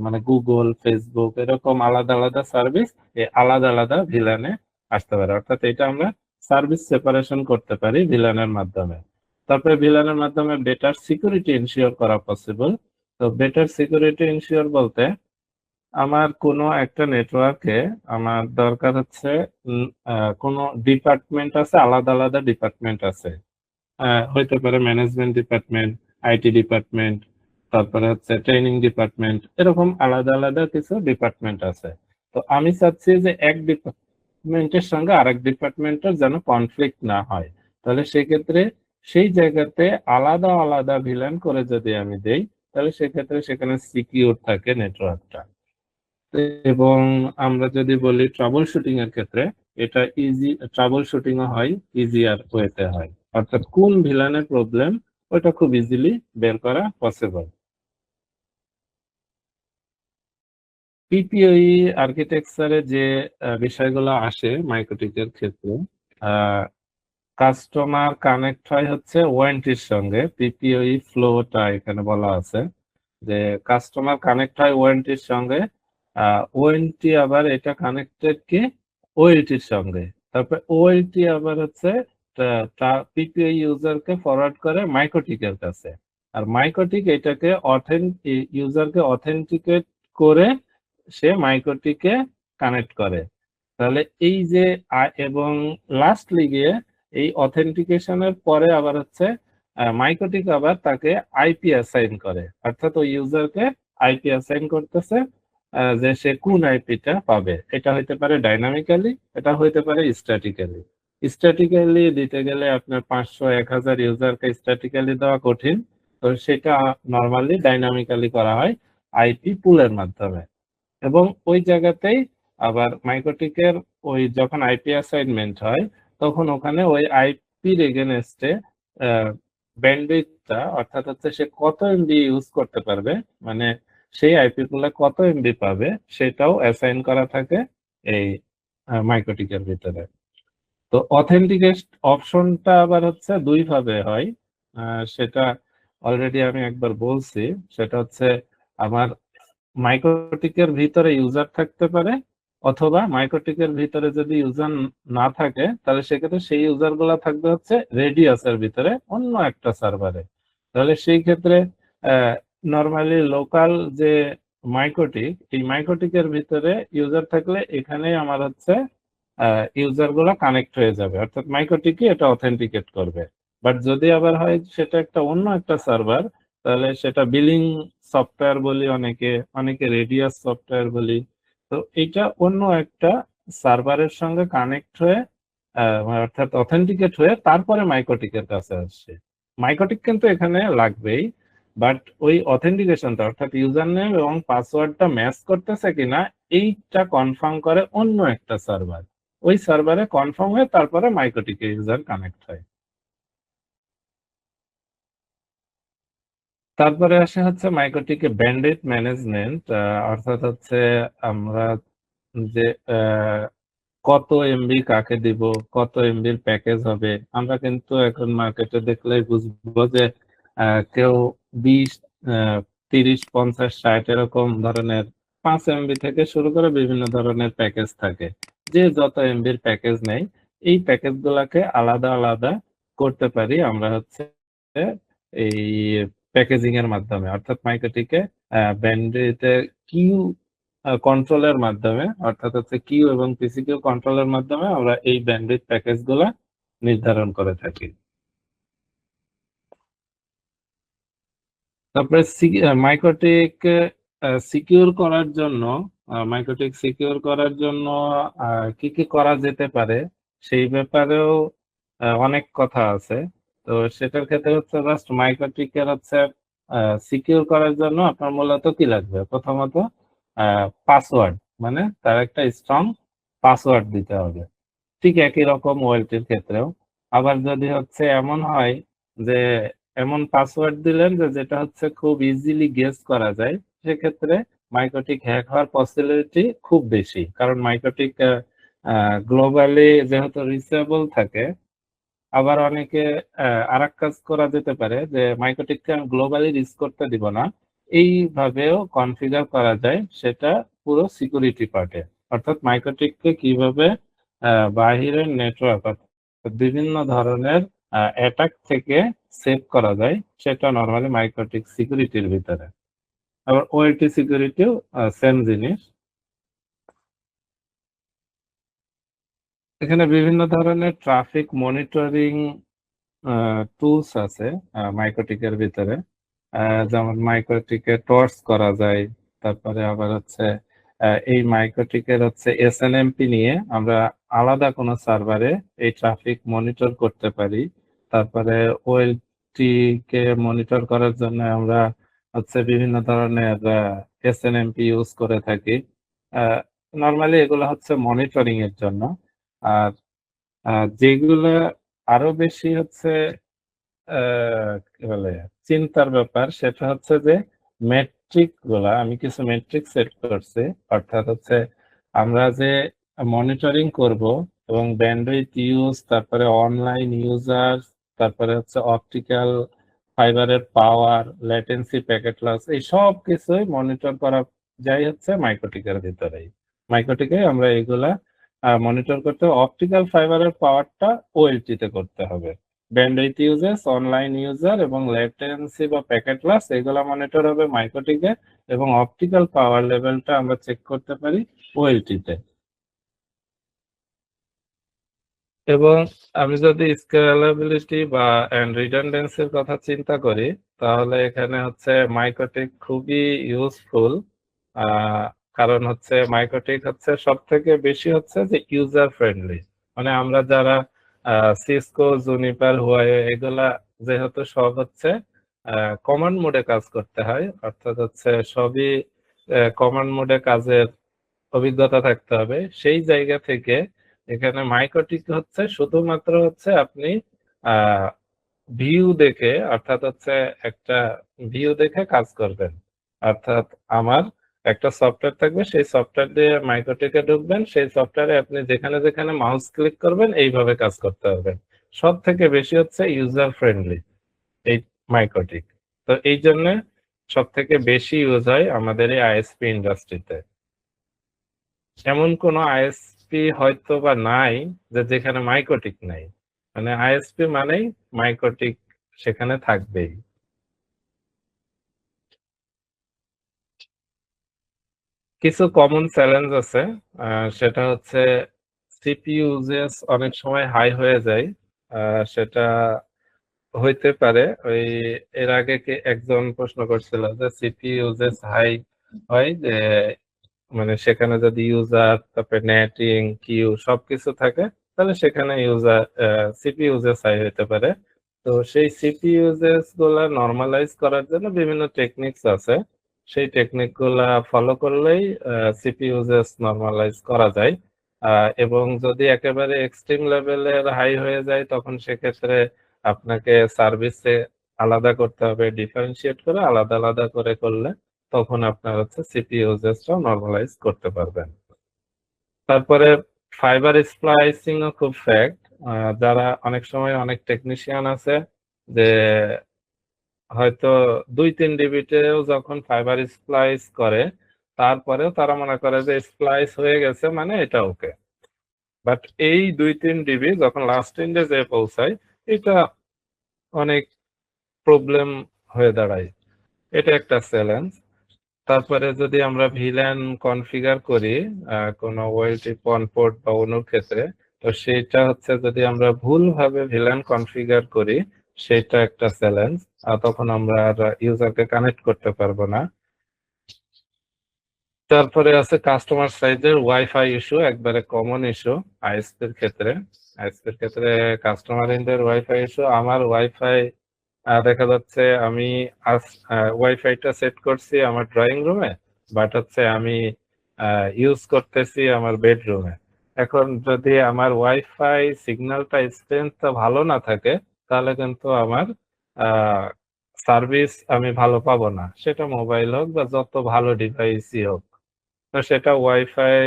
S3: মানে গুগল, ফেসবুক এরকম আলাদা আলাদা সার্ভিস আলাদা আলাদা ভিলানে আসতে পারে, অর্থাৎ এটা আমরা সার্ভিস সেপারেশন করতে পারি ভিলানের মাধ্যমে। তারপরে ভিলানের মাধ্যমে বেটার সিকিউরিটি ইনশিওর করা পসিবল। তো বেটার সিকিউরিটি ইনশিওর বলতে আমার কোনো একটা নেটওয়ার্কে আমার দরকার হচ্ছে কোনো ডিপার্টমেন্ট আছে, আলাদা আলাদা ডিপার্টমেন্ট আছে, হইতে পারে ম্যানেজমেন্ট ডিপার্টমেন্ট, আইটি ডিপার্টমেন্ট, তারপরে হচ্ছে ট্রেনিং ডিপার্টমেন্ট, এরকম আলাদা আলাদা কিছু ডিপার্টমেন্ট আছে। তো আমি চাচ্ছি যে এক ডিপার্টমেন্টের সঙ্গে আরেক ডিপার্টমেন্টের যেন কনফ্লিক্ট না হয়, তাহলে সেক্ষেত্রে সেই জায়গাতে আলাদা আলাদা ভিলান করে যদি আমি দেই, তাহলে সেক্ষেত্রে সেখানে সিকিউর থাকে নেটওয়ার্কটা। এবং আমরা যদি বলি ট্রাবল শুটিং এর ক্ষেত্রে, এটা ইজি ট্রাবল শুটিং হয়, ইজিয়ার ওয়েতে হয়, অর্থাৎ কোন ভিলানের প্রবলেম ওটা খুব ইজিলি বের করা পসিবল। পিপিওই আর্কিটেকচারে যে বিষয়গুলো আসে মাইক্রোটিকের ক্ষেত্রে, কাস্টমার কানেক্ট হয় হচ্ছে ওয়ারেন্টির সঙ্গে, পিপিওই ফ্লোটা এখানে বলা আছে যে কাস্টমার কানেক্ট হয় ওয়ারেন্টির সঙ্গে, ওএনটি আবার এটা কানেক্টেড কি ওএলটির সঙ্গে, তারপর ওএলটি আবার হচ্ছে পিপিআই ইউজারকে ফরওয়ার্ড করে মাইক্রোটিকের কাছে, আর মাইক্রোটিক এটাকে ইউজারকে অথেন্টিকেট করে সে মাইক্রোটিকে কানেক্ট করে। তাহলে এই যে এবং লাস্টলি গিয়ে এই অথেন্টিকেশনের পরে আবার হচ্ছে মাইক্রোটিক আবার তাকে আইপি অ্যাসাইন করে, অর্থাৎ ওই ইউজারকে আইপি অ্যাসাইন করতেছে যে সে কোন আইপিটা পাবে। এটা হইতে পারে ডাইনামিক্যালি, এটা হইতে পারে স্ট্যাটিক্যালি। স্ট্যাটিক্যালি দিতে গেলে আপনার 500-1000 ইউজারকে স্ট্যাটিক্যালি দেওয়া কঠিন, তো সেটা নর্মালি ডাইনামিক্যালি করা হয় আইপি পুলের মাধ্যমে। এবং ওই জায়গাতেই আবার মাইক্রোটিকের ওই যখন আইপি অ্যাসাইনমেন্ট হয়, তখন ওখানে ওই আইপির এগেনস্টে ব্যান্ডউইথটা, অর্থাৎ হচ্ছে সে কত এমবি ইউজ করতে পারবে, মানে সেই আইপি গুলা কত এমবি পাবে, সেটাও অ্যাসাইন করা থাকে এই মাইক্রোটিকের ভিতরে। তো অথেন্টিকেট অপশনটা আবার হচ্ছে দুই ভাবে হয়, সেটা অলরেডি আমি একবার বলছি। সেটা হচ্ছে আমার মাইক্রোটিকের ভিতরে ইউজার থাকতে পারে, অথবা মাইক্রোটিকের ভিতরে যদি ইউজার না থাকে, তাহলে সেক্ষেত্রে সেই ইউজার গুলা থাকবে হচ্ছে রেডিয়াসের ভিতরে অন্য একটা সার্ভারে। তাহলে সেই ক্ষেত্রে নর্মালি লোকাল যে মাইক্রোটিক, এই মাইক্রোটিকের ভিতরে ইউজার থাকলে এখানে আমার হচ্ছে ইউজার গুলা কানেক্ট হয়ে যাবে, অর্থাৎ মাইক্রোটিকই এটা অথেন্টিকেট করবে। বাট যদি আবার হয় সেটা একটা অন্য একটা সার্ভার, তাহলে সেটা বিলিং সফটওয়্যার বলি, অনেকে অনেকে রেডিয়াস সফটওয়্যার বলি। তো এটা অন্য একটা সার্ভারের সঙ্গে কানেক্ট হয়ে অর্থাৎ অথেন্টিকেট হয়ে তারপরে মাইক্রোটিকের কাছে আসছে। মাইক্রোটিক কিন্তু এখানে লাগবেই, বাট ওই অথেন্টিকেশনটা অর্থাৎ ইউজার নেম এবং পাসওয়ার্ডটা ম্যাচ করতেছে কিনা এইটা কনফার্ম করে অন্য একটা সার্ভার, ওই সার্ভারে কনফার্ম হয়ে তারপরে মাইক্রোটিকে ইউজার কানেক্ট হয়। তারপরে আসে হচ্ছে মাইক্রোটিকে ব্যান্ডউইথ ম্যানেজমেন্ট, অর্থাৎ হচ্ছে আমরা যে কত এমবি কাকে দিব, কত এমবির প্যাকেজ হবে। আমরা কিন্তু এখন মার্কেটে দেখলেই বুঝবো যে কেউ 20, 30, 50, 60 এরকম ধরনের 5 এমবি থেকে শুরু করে বিভিন্ন ধরনের প্যাকেজ থাকে। যে যত এমবির প্যাকেজ নেই, এই প্যাকেজ গুলাকে আলাদা আলাদা করতে পারি আমরা হচ্ছে এই প্যাকেজিং এর মাধ্যমে, অর্থাৎ মাইক্রোটিকে ব্যান্ডউইথে কিউ কন্ট্রোলের মাধ্যমে, অর্থাৎ হচ্ছে কিউ এবং পিসিকিউ কন্ট্রোলের মাধ্যমে আমরা এই ব্যান্ডউইথ প্যাকেজ গুলা নির্ধারণ করে থাকি। তারপরে মাইক্রোটিক সিকিউর করার জন্য কি কি করা যেতে পারে সেই ব্যাপারেও অনেক কথা আছে। তো সেটার ক্ষেত্রে হচ্ছে জাস্ট মাইক্রোটিকের হচ্ছে সিকিউর করার জন্য আপনার মূলত কি লাগবে, প্রথমত পাসওয়ার্ড, মানে তার একটা স্ট্রং পাসওয়ার্ড দিতে হবে। ঠিক একই রকম ওয়েলটির ক্ষেত্রেও আবার যদি হচ্ছে এমন হয় যে এমন পাসওয়ার্ড দিলেন যে যেটা হচ্ছে খুব ইজিলি গেস করা যায়, সেক্ষেত্রে মাইক্রোটিক হ্যাক হওয়ার পসিবিলিটি খুব বেশি। কারণ মাইক্রোটিক গ্লোবালি যেহেতু রিচেবল থাকে, আবার অনেকে আরেক কাজ করা যেতে পারে যে মাইক্রোটিককে আমি গ্লোবালি রিচ করতে দিব না, এইভাবেও কনফিগার করা যায়, সেটা পুরো সিকিউরিটি পার্টে। অর্থাৎ মাইক্রোটিককে কিভাবে বাহিরের নেটওয়ার্ক বিভিন্ন ধরনের অ্যাটাক থেকে সেভ করা যায়, সেটা নর্মালি মাইক্রোটিক সিকিউরিটির ভিতরে। আবার ওএলটি সিকিউরিটিও সেম জিনিস। এখানে বিভিন্ন ধরনের ট্রাফিক মনিটরিং টুলস আছে মাইক্রোটিকের ভিতরে, যেমন মাইক্রোটিকে টর্চ করা যায়। তারপরে আবার হচ্ছে এই মাইক্রোটিকের হচ্ছে এসএনএমপি নিয়ে আমরা আলাদা কোনো সার্ভারে এই ট্রাফিক মনিটর করতে পারি। তারপরে ওএলটি কে মনিটর করার জন্য আমরা হচ্ছে বিভিন্ন ধরনের এসএনএমপি ইউজ করে থাকি। নর্মালি এগুলো হচ্ছে মনিটরিং এর জন্য। আর যেগুলো আরো বেশি হচ্ছে কি বলে চিন্তার ব্যাপার, সেটা হচ্ছে যে মেট্রিক গুলা, আমি কিছু মেট্রিক সেট করছি। অর্থাৎ হচ্ছে আমরা যে মনিটরিং করব এবং ব্যান্ডউইথ ইউজ, তারপরে অনলাইন ইউজার, তারপরে হচ্ছে অপটিক্যাল ফাইবারের পাওয়ার, ল্যাটেন্সি, প্যাকেট লস, এই সব কিছুই মনিটর করা যায় হচ্ছে মাইক্রোটিকের ভিতরেই। মাইক্রোটিকে আমরা এগুলা মনিটর করতে, অপটিক্যাল ফাইবারের পাওয়ারটা ওএলটি তে করতে হবে। ব্যান্ডউইথ ইউজেস, অনলাইন ইউজার এবং ল্যাটেন্সি বা প্যাকেট লস এগুলা মনিটর হবে মাইক্রোটিকে, এবং অপটিক্যাল পাওয়ার লেভেলটা আমরা চেক করতে পারি ওএলটি তে। এবং আমি যদি স্কেলেবিলিটি বা রিডান্ডেন্সির কথা চিন্তা করি, তাহলে এখানে হচ্ছে মাইক্রোটিক খুবই ইউজফুল। কারণ হচ্ছে মাইক্রোটিক হচ্ছে সব থেকে বেশি হচ্ছে যে ইউজার ফ্রেন্ডলি। মানে আমরা যারা সিসকো, জুনিপার, হুয়াওয়ে এগুলা যেহেতু সব হচ্ছে কমান্ড মোডে কাজ করতে হয়, অর্থাৎ হচ্ছে সবই কমান্ড মোডে কাজের অভিজ্ঞতা থাকতে হবে, সেই জায়গা থেকে এখানে মাইক্রোটিক হচ্ছে শুধুমাত্র হচ্ছে আপনি ভিউ দেখে, অর্থাৎ হচ্ছে একটা ভিউ দেখে কাজ করবেন। অর্থাৎ আমার একটা সফটওয়্যার থাকবে, সেই সফটওয়্যার দিয়ে মাইক্রোটিকে ঢুকবেন, সেই সফটওয়্যারে আপনি যেখানে যেখানে মাউস ক্লিক করবেন এইভাবে কাজ করতে পারবেন। সব থেকে বেশি হচ্ছে ইউজার ফ্রেন্ডলি এই মাইক্রোটিক। তো এই জন্য সব থেকে বেশি ইউজ হয় আমাদের এই আইএসপি ইন্ডাস্ট্রিতে। এমন কোন আইএসপি হয়তো বা নাই যে যেখানে মাইক্রোটিক নাই, মানে আইএসপি মানেই মাইক্রোটিক সেখানে থাকবেই। কিছু কমন চ্যালেঞ্জ আছে, সেটা হচ্ছে সিপিইউ ইউজেস অনেক সময় হাই হয়ে যায়। সেটা হইতে পারে, ওই এর আগে একজন প্রশ্ন করছিল যে সিপিইউ ইউজেস হাই হয়, যে মানে সেখানে যদি ইউজার, তারপরে নেটিং, কিউ সবকিছু থাকে, তাহলে সেখানে ইউজার সিপি ইউজেস হাই হতে পারে। তো সেই সিপি ইউজেস গুলা নর্মালাইজ করার জন্য বিভিন্ন টেকনিক্স আছে, সেই টেকনিক গুলা ফলো করলেই সিপি ইউজেস নর্মালাইজ করা যায়। এবং যদি একেবারে এক্সট্রিম লেভেলের হাই হয়ে যায়, তখন সেক্ষেত্রে আপনাকে সার্ভিসে আলাদা করতে হবে, ডিফারেন্সিয়েট করে আলাদা আলাদা করে করলে তখন আপনার হচ্ছে সিপি ইউজেসটাও নর্মালাইজ করতে পারবেন। তারপরে ফাইবার স্প্লাইসিং ও খুব ফ্যাক্ট। যারা অনেক সময় অনেক টেকনিশিয়ান আছে যে হয়তো 2-3 ডিবিতেও যখন ফাইবার স্প্লাইস করে তারপরেও তারা মনে করে যে স্প্লাইস হয়ে গেছে মানে এটা ওকে। বাট এই 2-3 ডিবি যখন লাস্ট এন্ডে যে পৌঁছায় এটা অনেক প্রবলেম হয়ে দাঁড়ায়। এটা একটা চ্যালেঞ্জ। তারপরে যদি আমরা ভিল্যান কনফিগার করি কোনো ওএলটি পন পোর্ট বা অন্যর ক্ষেত্রে, তো সেটা হচ্ছে যদি আমরা ভুলভাবে ভিল্যান কনফিগার করি সেটা একটা চ্যালেঞ্জ। তখন আমরা আর ইউজারকে কানেক্ট করতে পারবো না। তারপরে আছে কাস্টমার সাইডের ওয়াইফাই ইস্যু, একবারে কমন ইস্যু আইএসপির ক্ষেত্রে। আইএসপির ক্ষেত্রে কাস্টমার এন্ডের ওয়াইফাই ইস্যু। আমার ওয়াইফাই দেখা যাচ্ছে আমি ওয়াইফাইটা সেট করছি আমার ড্রয়িং রুমে, বাট হচ্ছে আমি ইউজ করতেছি আমার বেডরুমে। এখন যদি আমার ওয়াইফাই সিগন্যালটা স্ট্রেংথটা ভালো না থাকে তাহলে কিন্তু আমার সার্ভিস আমি ভালো পাবো না, সেটা মোবাইল হোক বা যত ভালো ডিভাইসই হোক। তো সেটা ওয়াইফাই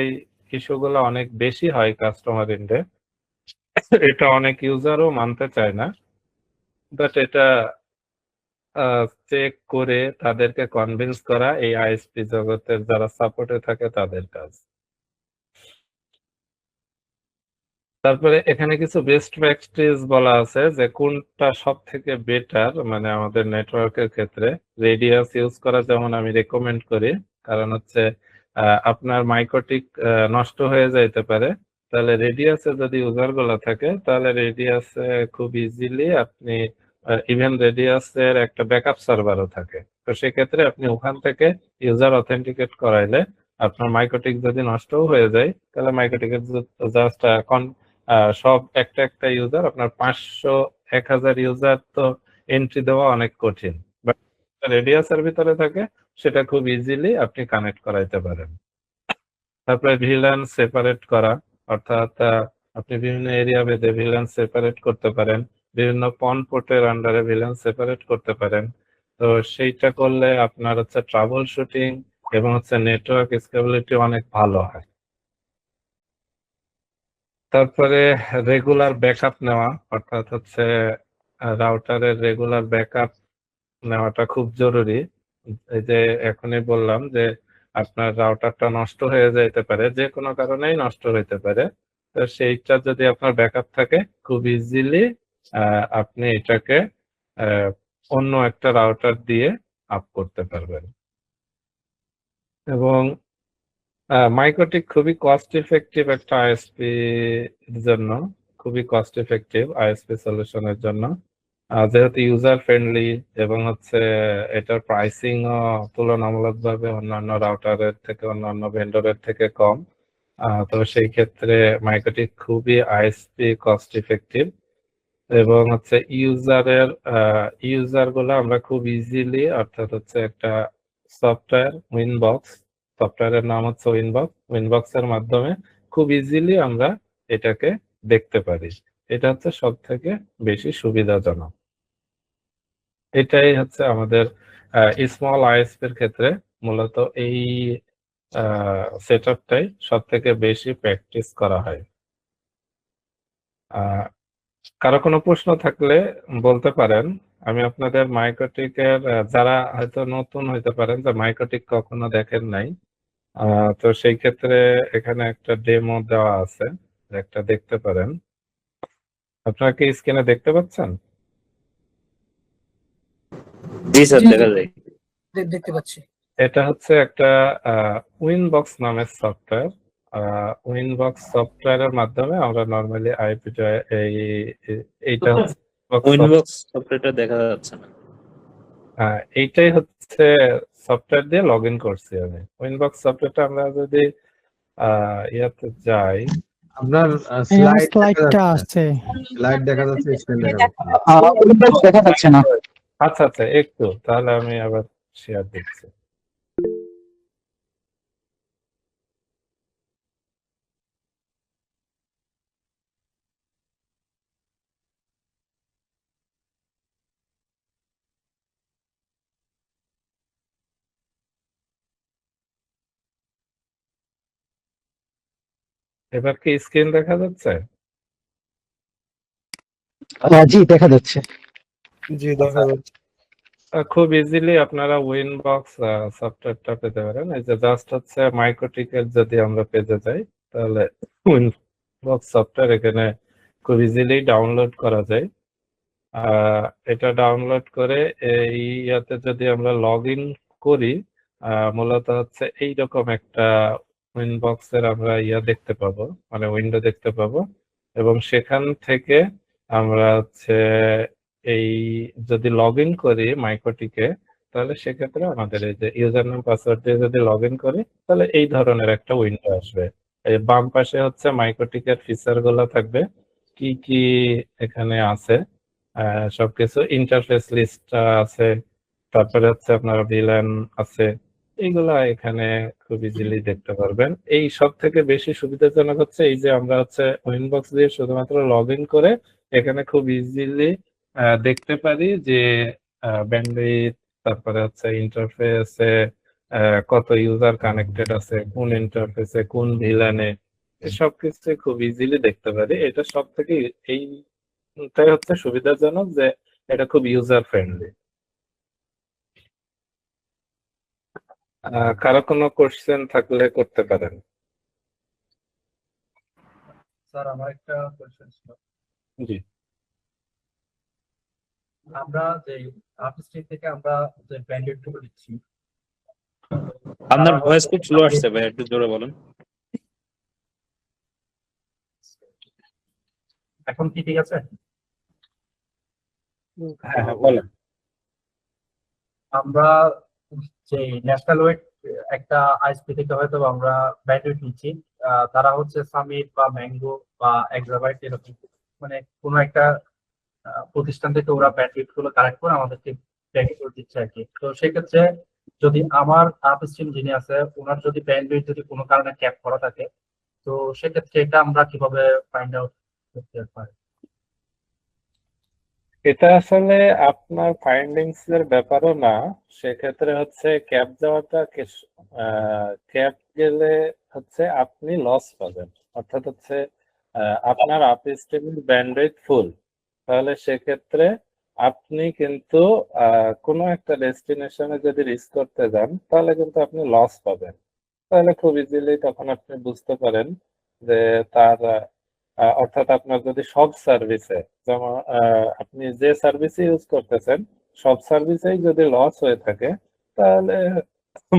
S3: ইস্যুগুলো অনেক বেশি হয় কাস্টমার এন্ডে। এটা অনেক ইউজারও মানতে চায় না, বাট এটা চেক করে তাদেরকে কনভিন্স করা এই আইএসপি জগতের যারা সাপোর্টে থাকে তাদের কাজ। তারপরে এখানে কিছু বেস্ট প্র্যাকটিস বলা আছে যে কোনটা সব থেকে বেটার, মানে আমাদের নেটওয়ার্কের ক্ষেত্রে রেডিয়াস ইউজ করা যেমন আমি রেকমেন্ড করি, কারণ হচ্ছে আপনার মাইক্রোটিক নষ্ট হয়ে যাইতে পারে। তাহলে রেডিয়াসে যদি ইউজার গুলো থাকে তাহলে রেডিয়াসে খুব ইজিলি আপনি ইভেন রেডিয়াসের একটা ব্যাকআপ সার্ভারও থাকে, তো সেক্ষেত্রে আপনি ওখান থেকে ইউজার অথেন্টিকেট করাইলে আপনার মাইক্রোটিক যদি নষ্টও হয়ে যায় তাহলে মাইক্রোটিকের জাস্ট সব একটা একটা ইউজার আপনার 500-1000 ইউজার তো এন্ট্রি দেওয়া অনেক কঠিন, বাট রেডিয়াসের ভিতরে থাকে সেটা খুব ইজিলি আপনি কানেক্ট করাইতে পারেন। তারপরে ভিল্যান সেপারেট করা, অর্থাৎ আপনি বিভিন্ন এরিয়া ভেদে ভিল্যান সেপারেট করতে পারেন, বিভিন্ন পন পোর্টের আন্ডারে ভিল্যান সেপারেট করতে পারেন। তো সেইটা করলে আপনার হচ্ছে ট্রাবল শুটিং এবং হচ্ছে নেটওয়ার্ক স্টেবিলিটি অনেক ভালো হয়। তারপরে রেগুলার ব্যাকআপ নেওয়া, অর্থাৎ হচ্ছে রাউটারের রেগুলার ব্যাকআপ নেওয়াটা খুব জরুরি। এই যে এখনই বললাম যে আপনার রাউটারটা নষ্ট হয়ে যেতে পারে, যে কোনো কারণেই নষ্ট হইতে পারে, তো সেইটা যদি আপনার ব্যাকআপ থাকে খুব ইজিলি আপনি এটাকে অন্য একটা রাউটার দিয়ে আপ করতে পারবেন। এবং মাইক্রোটিক খুবই কস্ট ইফেক্টিভ একটা আইএসপি জন্য, খুবই কস্ট ইফেক্টিভ আইএসপি সলিউশনের জন্য, যেহেতু ইউজার ফ্রেন্ডলি এবং হচ্ছে এটার প্রাইসিং ও তুলনামূলকভাবে অন্যান্য রাউটারের থেকে অন্যান্য ভেন্ডরের থেকে কম। তো সেই ক্ষেত্রে মাইক্রোটিক খুবই আইএসপি কস্ট ইফেক্টিভ এবং হচ্ছে ইউজার গুলো আমরা খুব ইজিলি, অর্থাৎ হচ্ছে একটা সফটওয়্যার উইনবক্স, সফটওয়্যারের নাম হচ্ছে উইনবক্স এর মাধ্যমে খুব ইজিলি আমরা এটাকে দেখতে পারি। এটা হচ্ছে সব থেকে বেশি সুবিধাজনক। এটাই হচ্ছে আমাদের স্মল আইএসপির ক্ষেত্রে মূলত এই সেট আপটাই সব থেকে বেশি প্র্যাকটিস করা হয়। কারো কোনো প্রশ্ন থাকলে বলতে পারেন। আমি আপনাদের মাইক্রোটিকের যারা হয়তো নতুন হইতে পারেন, যে মাইক্রোটিক কখনো দেখেন নাই, তো সেই ক্ষেত্রে এখানে একটা ডেমো দেওয়া আছে, একটা দেখতে পারেন। আপনারা কি স্ক্রিনে দেখতে পাচ্ছেন?
S9: জি স্যার, দেখা যায়।
S10: দেখতে পাচ্ছি।
S3: এটা হচ্ছে একটা উইনবক্স নামের সফটওয়্যার। উইনবক্স সফটওয়্যারের মাধ্যমে আমরা নরমালি আইপি এইটা হচ্ছে
S9: উইনবক্স সফটওয়্যারটা দেখা যাচ্ছে না।
S3: এইটাই হচ্ছে সফটওয়্যার দিয়ে লগ ইন করছি আমি। উইনবক্স সফটওয়্যারটা আমরা যদি ইয়াতে যাই,
S11: আপনার
S10: স্লাইডটা আসছে,
S11: স্লাইড দেখা যাচ্ছে, স্ক্রিন দেখা যাচ্ছে না।
S10: উইন্ডোজ দেখা যাচ্ছে না।
S3: আচ্ছা আচ্ছা, একটু তাহলে আমি আবার শেয়ার দিচ্ছি। এবার কি স্ক্রিন দেখা যাচ্ছে?
S10: জি দেখা যাচ্ছে।
S7: জি দেখা যাচ্ছে।
S3: খুব ইজিলি আপনারা উইনবক্স সফটওয়্যারটা পেতে পারেন। এই যে জাস্ট হচ্ছে মাইক্রোটিকের যদি আমরা পেজে যাই, তাহলে উইনবক্স সফটওয়্যার এখানে খুব ইজিলি ডাউনলোড করা যায়। এটা ডাউনলোড করে এই ইয়াতে যদি আমরা লগ ইন করি, মূলত হচ্ছে এইরকম একটা উইনবক্সের আমরা ইয়া দেখতে পাবো, মানে উইন্ডো দেখতে পাবো, এবং সেখান থেকে আমরা হচ্ছে এই যদি লগ ইন করি মাইক্রোটিকে, তাহলে সেক্ষেত্রে আমাদের এই যে ইউজার নেম পাসওয়ার্ড দিয়ে যদি লগ ইন করি, তাহলে এই ধরনের একটা উইন্ডো আসবে। এই বাম পাশে হচ্ছে মাইক্রোটিকের ফিচার গুলো থাকবে, কি কি এখানে আছে সবকিছু, ইন্টারফেস লিস্টটা আছে, তারপরে হচ্ছে আপনার ভিলেন আছে, এইগুলা এখানে খুব ইজিলি দেখতে পারবেন। এই সব থেকে বেশি সুবিধাজনক হচ্ছে এই যে আমরা হচ্ছে উইনবক্স দিয়ে শুধুমাত্র লগ ইন করে এখানে খুব ইজিলি দেখতে পারি যে ব্যান্ডউইথ, তারপরে হচ্ছে ইন্টারফেসে কত ইউজার কানেক্টেড আছে, কোন ইন্টারফেসে, কোন ভিলেনে, সবকিছু খুব ইজিলি দেখতে পারি। এটা সব থেকে এইটাই হচ্ছে সুবিধাজনক যে এটা খুব ইউজার ফ্রেন্ডলি। কারো কোনো কোশ্চেন থাকলে করতে পারেন।
S1: স্যার আমার একটা কোশ্চেন ছিল।
S3: জি,
S1: আমরা যে আপস্ট্রিম থেকে আমরা যে ব্যান্ডেড গুলো দিচ্ছি,
S9: আপনার ভয়েস খুব স্লো আসছে ভাই, একটু জোরে বলেন।
S1: এখন কি ঠিক আছে?
S3: হ্যাঁ হ্যাঁ বলেন।
S1: আমরা যে ন্যাশনাল ওয়েট একটা আইএসপি থেকে হয়তো আমরা ব্যান্ডউইথ নিচ্ছি, তারা হচ্ছে সামিট বা ম্যাঙ্গো বা এক্সাবাইট এরকম মানে কোনো একটা প্রতিষ্ঠান থেকে ওরা ব্যান্ডউইথ গুলো কালেক্ট করে আমাদেরকে প্যাকেট করে দিচ্ছে আর কি। তো সেক্ষেত্রে যদি আমার আপস্ট্রিম যিনি আছে ওনার যদি ব্যান্ডউইথ যদি কোনো কারণে ক্যাপ করা থাকে, তো সেক্ষেত্রে এটা আমরা কিভাবে ফাইন্ড আউট করতে পারি?
S3: এটা আসলে আপনার ফাইন্ডিংস এর ব্যাপারও না, সেক্ষেত্রে হচ্ছে ক্যাপ যাওয়াটা ক্যাপ গেলে হচ্ছে আপনি লস পাবেন, অর্থাৎ হচ্ছে আপনার আপস্ট্রিমের ব্যান্ডউইথ ফুল, তাহলে সেক্ষেত্রে আপনি কিন্তু কোনো একটা ডেস্টিনেশনে যদি রিচ করতে যান তাহলে কিন্তু আপনি লস পাবেন। তাহলে খুব ইজিলি তখন আপনি বুঝতে পারেন যে তার অর্থাৎ আপনার যদি সব সার্ভিসে, যেমন আপনি যে সার্ভিস ইউজ করতেছেন সব সার্ভিসেই যদি লস হয়ে থাকে, তাহলে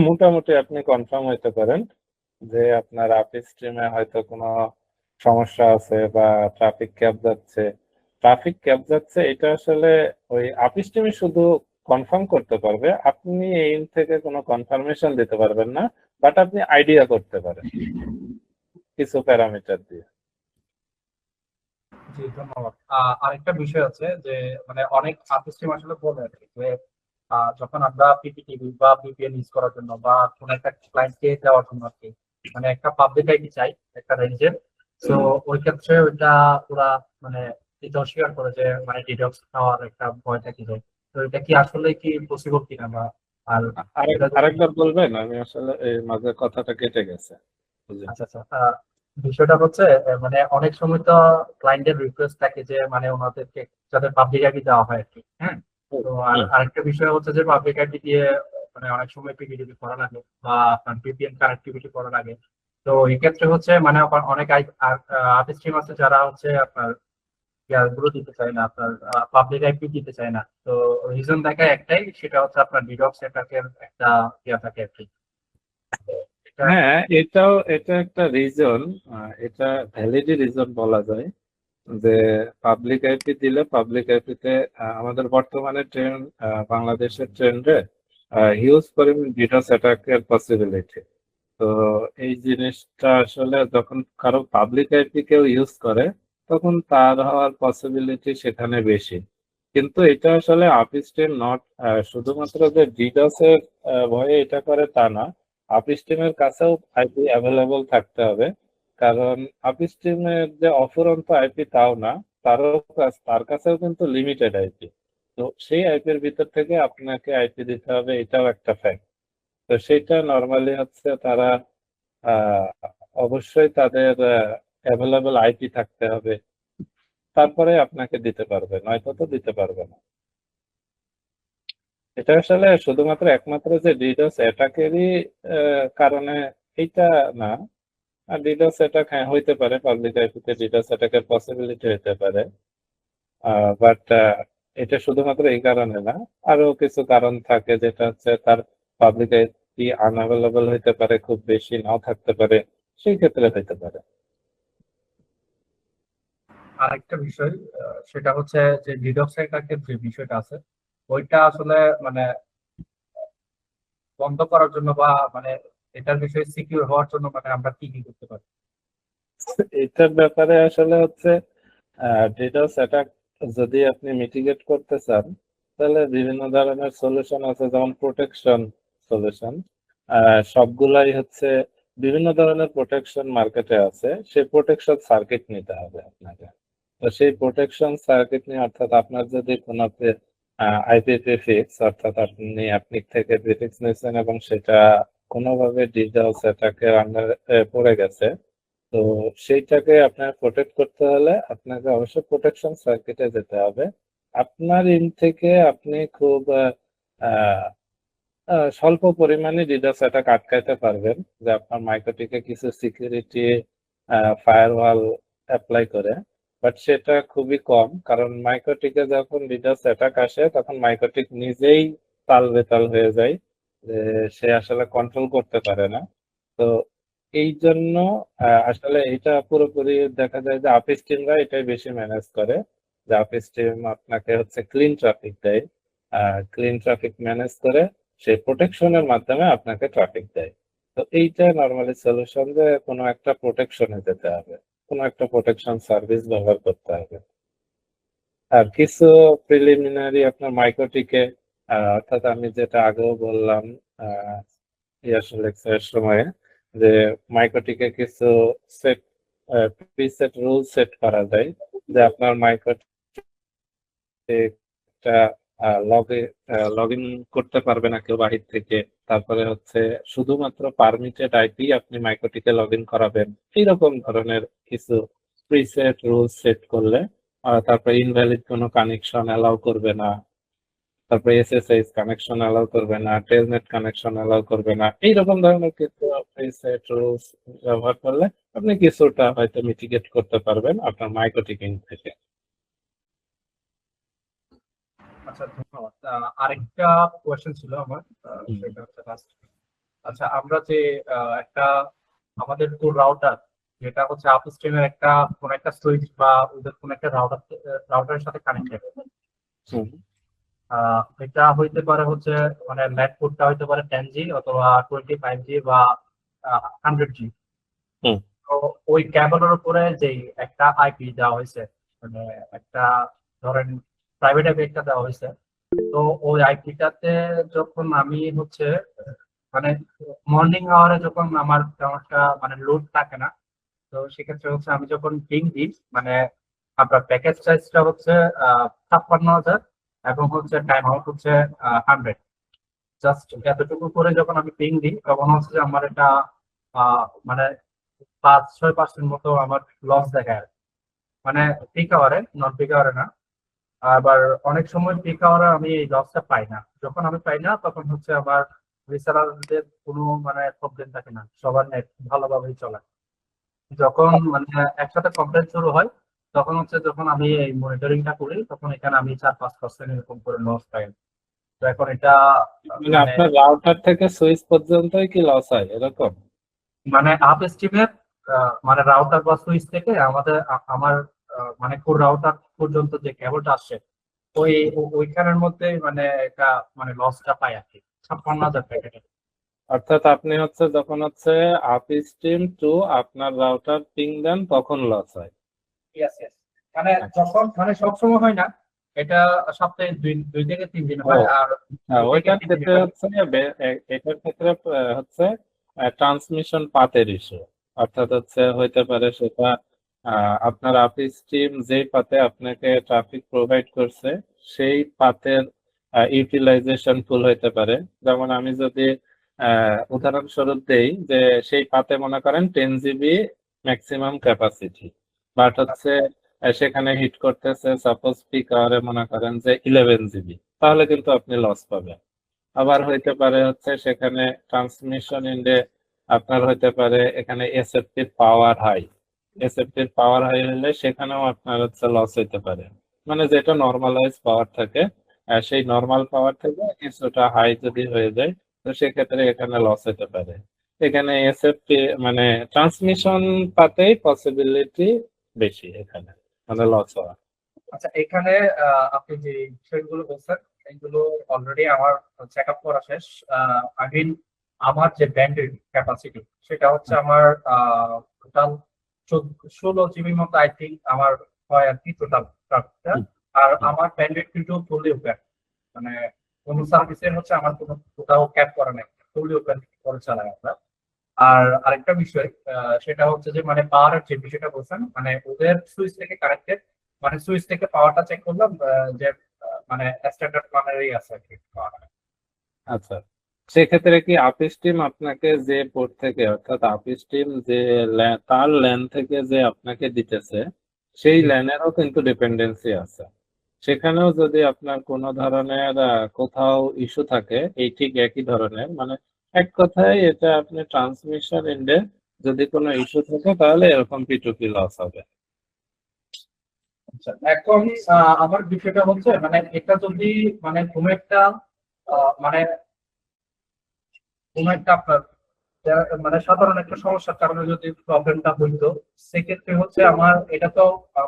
S3: মোটামুটি আপনি কনফার্ম হইতে পারেন যে আপনার আপস্ট্রিমে হয়তো কোনো সমস্যা আছে বা ট্রাফিক ক্যাব যাচ্ছে। এটা আসলে ওই আপস্ট্রিমে শুধু কনফার্ম করতে পারবে, আপনি এই থেকে কোনো কনফার্মেশন দিতে পারবেন না, বাট আপনি আইডিয়া করতে পারেন কিছু প্যারামিটার দিয়ে।
S1: জি ধন্যবাদ। আরেকটা বিষয় আছে যে মানে অনেক আপস্ট্রিম আসলে বলে আর কি যে যখন আমরা পিপিটিভি বা ভিপিএন ইউজ করার জন্য বা কোনো একটা ক্লায়েন্টকে দেওয়ার জন্য আর কি, মানে একটা পাবলিক আইডি চাই একটা রেঞ্জের, তো ওই ক্ষেত্রে ওইটা ওরা মানে এটা অস্বীকার করে যে মানে ডিডক্স খাওয়ার একটা ভয় থাকে যায়। তো এটা কি আসলে কি পসিবল কিনা বা আর এটা যদি-
S3: আরেকবার বলবেন, আমি আসলে এই মাঝে কথাটা কেটে গেছে।
S1: আচ্ছা আচ্ছা, বিষয়টা হচ্ছে মানে অনেক সময় তো ক্লায়েন্টের রিকোয়েস্ট থাকে যে মানে ওনাদেরকে যাদের পাবলিক আইডি দেওয়া হয় আর কি, হ্যাঁ। তো আর আরেকটা বিষয় হচ্ছে যে পাবলিক আইডি দিয়ে মানে অনেক সময় পিপিটিভি করা লাগে বা আপনার ভিপিএন কানেক্টিভিটি করা লাগে। তো এই ক্ষেত্রে হচ্ছে মানে অনেক আর্টিস্ট্রিম আছে যারা হচ্ছে আপনার গুলো দিতে চায় না, আপনার পাবলিক আইপি দিতে চায় না। তো রিজন দেখায় একটাই, সেটা হচ্ছে আপনার ডিডক্স অ্যাটাকের একটা ইয়া থাকে আর কি।
S3: হ্যাঁ, এটা একটা রিজন, এটা ভ্যালিডি রিজন বলা যায় যে পাবলিক আইপি দিলে পাবলিক আইপিতে আমাদের বর্তমানে ট্রেন্ড, বাংলাদেশের ট্রেন্ডে হিউজ পরিমাণ ডিডোস অ্যাটাকের পসিবিলিটি। তো এই জিনিসটা আসলে যখন কারো পাবলিক আইপি কেউ ইউজ করে তখন তার হওয়ার পসিবিলিটি সেখানে বেশি। কিন্তু এটা আসলে আপস্ট্রিম নট শুধুমাত্র যে ডিডোস এর ভয়ে এটা করে তা না, আপস্ট্রিমের কাছেও আইপি অ্যাভেলেবল থাকতে হবে, কারণ আপস্ট্রিমের যে অফুরন্ত আইপি তাও না, তার কাছেও কিন্তু লিমিটেড আইপি। তো সেই আইপির ভিতর থেকে আপনাকে আইপি দিতে হবে, এটাও একটা ফ্যাক্ট। তো সেটা নর্মালি হচ্ছে তারা অবশ্যই তাদের অ্যাভেলেবল আইপি থাকতে হবে, তারপরে আপনাকে দিতে পারবে, নয়তো তো দিতে পারবে না। এটা আসলে শুধুমাত্র একমাত্র যে ডিডোস অ্যাটাকেরই কারণে এইটা না। আর ডিডোস অ্যাটাক হ্যাঁ হইতে পারে, পাবলিক আইপিতে ডিডোস অ্যাটাকের পসিবিলিটি হইতে পারে, বাট এটা শুধুমাত্র এই কারণে না, আরো কিছু কারণ থাকে, যেটা হচ্ছে তার পাবলিক আইপি আনঅ্যাভেলেবল হইতে পারে, খুব বেশি নাও থাকতে পারে, সেই ক্ষেত্রে হইতে পারে।
S12: আরেকটা বিষয় সেটা হচ্ছে যে ডিডক্স অ্যাটাকের যে বিষয়টা আছে ওইটা আসলে মানে বন্ধ করার জন্য বা মানে এটার বিষয়ে সিকিউর হওয়ার জন্য মানে আমরা কি কি করতে পারি?
S3: এটার ব্যাপারে আসলে হচ্ছে ডিডোস অ্যাটাক যদি আপনি মিটিগেট করতে চান, তাহলে বিভিন্ন ধরনের সলিউশন আছে, যেমন প্রোটেকশন সলিউশন। সবগুলাই হচ্ছে বিভিন্ন ধরনের প্রোটেকশন মার্কেটে আছে, সেই প্রোটেকশন সার্কিট নিতে হবে আপনাকে। তো সেই প্রোটেকশন সার্কিট নিয়ে, অর্থাৎ আপনার যদি কোনো আইপি প্রিফিক্স, অর্থাৎ আপনি অ্যাপনিক থেকে প্রিফিক্স নিয়েছেন এবং সেটা কোনোভাবে ডিডোস অ্যাটাকের আন্ডারে পড়ে গেছে, তো সেইটাকে আপনার প্রোটেক্ট করতে হলে আপনাকে অবশ্যই প্রোটেকশন সার্কিটে যেতে হবে। আপনার ইন থেকে আপনি খুব স্বল্প পরিমাণে ডিডোস অ্যাটাক আটকাইতে পারবেন, যে আপনার মাইক্রোটিকে কিছু সিকিউরিটি ফায়ারওয়াল অ্যাপ্লাই করে, বাট সেটা খুবই কম, কারণ মাইক্রোটিকে যখন ডিডোস অ্যাটাক আসে তখন মাইক্রোটিক নিজেই তাল বেতাল হয়ে যায়, যে সে আসলে কন্ট্রোল করতে পারে না। তো এই জন্য আসলে এটা পুরোপুরি দেখা যায় যে আপস্ট্রিমরা এটাই বেশি ম্যানেজ করে, যে আপস্ট্রিম আপনাকে হচ্ছে ক্লিন ট্রাফিক দেয়, ক্লিন ট্রাফিক ম্যানেজ করে সেই প্রোটেকশনের মাধ্যমে আপনাকে ট্রাফিক দেয়। তো এইটা নর্মালি সলিউশন, যে কোনো একটা প্রোটেকশনে যেতে হবে, কোনো একটা প্রোটেকশন সার্ভিস ব্যবহার করতে হবে। আর কিছু প্রিলিমিনারি আপনার মাইক্রোটিকে, অর্থাৎ আমি যেটা আগেও বললাম ইয়াসুল লেকচারের সময়ে, যে মাইক্রোটিকে কিছু সেট প্রিসেট রুল সেট করা যায়, যে আপনার মাইক্রোটিকটা লগ ইন করতে পারবে না কেউ বাহির থেকে, তারপরে হচ্ছে শুধুমাত্র পারমিটেড আইপি আপনি মাইক্রোটিকে লগ ইন করাবেন, এইরকম ধরনের কিছু প্রিসেট রুল সেট করলে, তারপরে ইনভ্যালিড কোনো কানেকশন অ্যালাউ করবে না, তারপরে এসএসএইচ কানেকশন অ্যালাউ করবে না, টেলনেট কানেকশন অ্যালাউ করবে না, এইরকম ধরনের কিছু প্রিসেট রুলস ব্যবহার করলে আপনি কিছুটা হয়তো মিটিগেট করতে পারবেন আপনার মাইক্রোটিকিং থেকে।
S12: আচ্ছা, ধন্যবাদ। আরেকটা কোয়েশ্চেন ছিল আমার, সেটা হচ্ছে last। আচ্ছা, আমরা যে একটা আমাদের কোর রাউটার, যেটা হচ্ছে আপস্ট্রিমের একটা কোন একটা সুইচ বা ওদের কোন একটা রাউটারের সাথে কানেক্টেড, এটা হইতে পারে হচ্ছে মানে ল্যাট পোর্টটা হইতে পারে 10G অথবা 25G বা 100G। তো ওই ক্যাবলের উপরে যে একটা আইপি দেওয়া হয়েছে, মানে একটা ধরেন প্রাইভেট আইপি একটা দেওয়া হয়েছে, তো ওই আইপিটাতে যখন আমি হচ্ছে মানে মর্নিং আওয়ারে যখন আমার তেমন একটা মানে লোড থাকে না, তো সেক্ষেত্রে হচ্ছে আমি যখন পিং দিই, মানে আপনার প্যাকেজ সাইজটা হচ্ছে 56,000 এবং হচ্ছে টাইম আউট হচ্ছে 100। জাস্ট এতটুকু করে যখন আমি পিং দিই, তখন হচ্ছে যে আমার এটা মানে 5-6% মতো আমার লস দেখায়, মানে পিক আওয়ারে, নন পিক আওয়ারে না। আবার অনেক সময় পিক আওয়ারে আমি এই লসটা পাই না। যখন আমি পাই না, তখন হচ্ছে আমার রিসেলারদের কোনো মানে প্রবলেম থাকে না, সবার নেট ভালোভাবেই চলে। যখন মানে একসাথে কমপ্লেন শুরু হয়, তখন হচ্ছে যখন আমি এই মনিটরিংটা করি, তখন এখানে আমি 4-5% এরকম করে লস পাই। তো এখন এটা
S3: মানে আপনার রাউটার থেকে সুইচ পর্যন্তই কি লস হয় এরকম?
S12: মানে আপ স্ট্রিমের মানে রাউটার বা সুইচ থেকে আমার মানে কোর রাউটার পর্যন্ত যে কেবলটা আসছে, ওইখানের মধ্যে মানে এটা মানে লসটা পাই আর কি, 56,000 প্যাকেটের।
S3: অর্থাৎ আপনি হচ্ছে যখন হচ্ছে আপ স্ট্রিম টু আপনার রাউটার পিং দেন তখন লস হয়।
S12: ইয়েস ইয়েস, মানে যখন মানে সবসময় হয় না, এটা সপ্তাহে 2 থেকে 3 দিন হয়। আর
S3: ওইটার ক্ষেত্রে হচ্ছে এটার ক্ষেত্রে হচ্ছে ট্রান্সমিশন পাথের ইস্যু, অর্থাৎ হচ্ছে হইতে পারে সেটা আপনার আপ স্ট্রিম যেই পাথে আপনাকে ট্রাফিক প্রোভাইড করছে সেই পাথের ইউটিলাইজেশন ফুল হইতে পারে। যেমন আমি যদি উদাহরণস্বরূপ দেই, যে সেই পাথে মনে করেন 10 GB ম্যাক্সিমাম ক্যাপাসিটি, বাট হচ্ছে সেখানে হিট করতেছে সাপোজ পিক আওয়ারে মনে করেন যে 11 জিবি, তাহলে কিন্তু আপনি লস পাবেন। আবার হইতে পারে হচ্ছে সেখানে ট্রান্সমিশন ইন্ডে আপনার হইতে পারে এখানে এসএফটির পাওয়ার হাই, এসএফটির পাওয়ার হাই হলে সেখানেও আপনার হচ্ছে লস হইতে পারে। মানে যেটা নর্মালাইজ পাওয়ার থাকে সেই নর্মাল পাওয়ার থেকে কিছুটা হাই যদি হয়ে যায় তো সেক্ষেত্রে এখানে লস হতে পারে। এখানে এসএফটি মানে ট্রান্সমিশন পাতেই পসিবিলিটি বেশি এখানে মানে লস হওয়া।
S12: আচ্ছা, এখানে আপনি যে বিষয়গুলো বলছেন এগুলো অলরেডি আমার চেক আপ করা শেষ। আই মিন আমার যে ব্যান্ডের ক্যাপাসিটি সেটা হচ্ছে আমার টোটাল 16 জিবি মতো আই থিঙ্ক আমার হয় আর কি টোটাল। আর আমার ব্যান্ডেড কিন্তু ফুললি ওপেন, মানে কোন সার্ভিসের হচ্ছে আমার কোনো কোথাও ক্যাপ করা নেই, ফুললি ওপেন করে চালাই আমরা। আর আরেকটা বিষয় সেটা হচ্ছে যে মানে পাওয়ারের যে বিষয়টা বলছেন, মানে ওদের সুইচ থেকে কানেক্টেড, মানে সুইচ থেকে পাওয়ারটা চেক করলাম যে মানে স্ট্যান্ডার্ড মানেরই আছে আর কি পাওয়ার।
S3: আচ্ছা, সেক্ষেত্রে কি আপস্ট্রিম আপনাকে যে পোর্ট থেকে অর্থাৎ আপস্ট্রিম যে তার ল্যান থেকে যে আপনাকে দিতেছে সেই ল্যানেরও কিন্তু ডিপেন্ডেন্সি আছে। সেখানেও যদি আপনার কোনো ধরনের কোথাও ইস্যু থাকে এই ঠিক একই ধরনের, মানে এক কথায় এটা আপনি ট্রান্সমিশন এন্ডে যদি কোনো ইস্যু থাকে তাহলে এরকম P2P লস হবে।
S12: আচ্ছা, এখন আমার বিষয়টা হচ্ছে মানে এটা যদি মানে কোনো একটা মানে কোনো একটা আপনার মানে সাধারণ একটা সমস্যার কারণে যদি প্রবলেমটা হইতো সেক্ষেত্রে হচ্ছে আমার এটা তো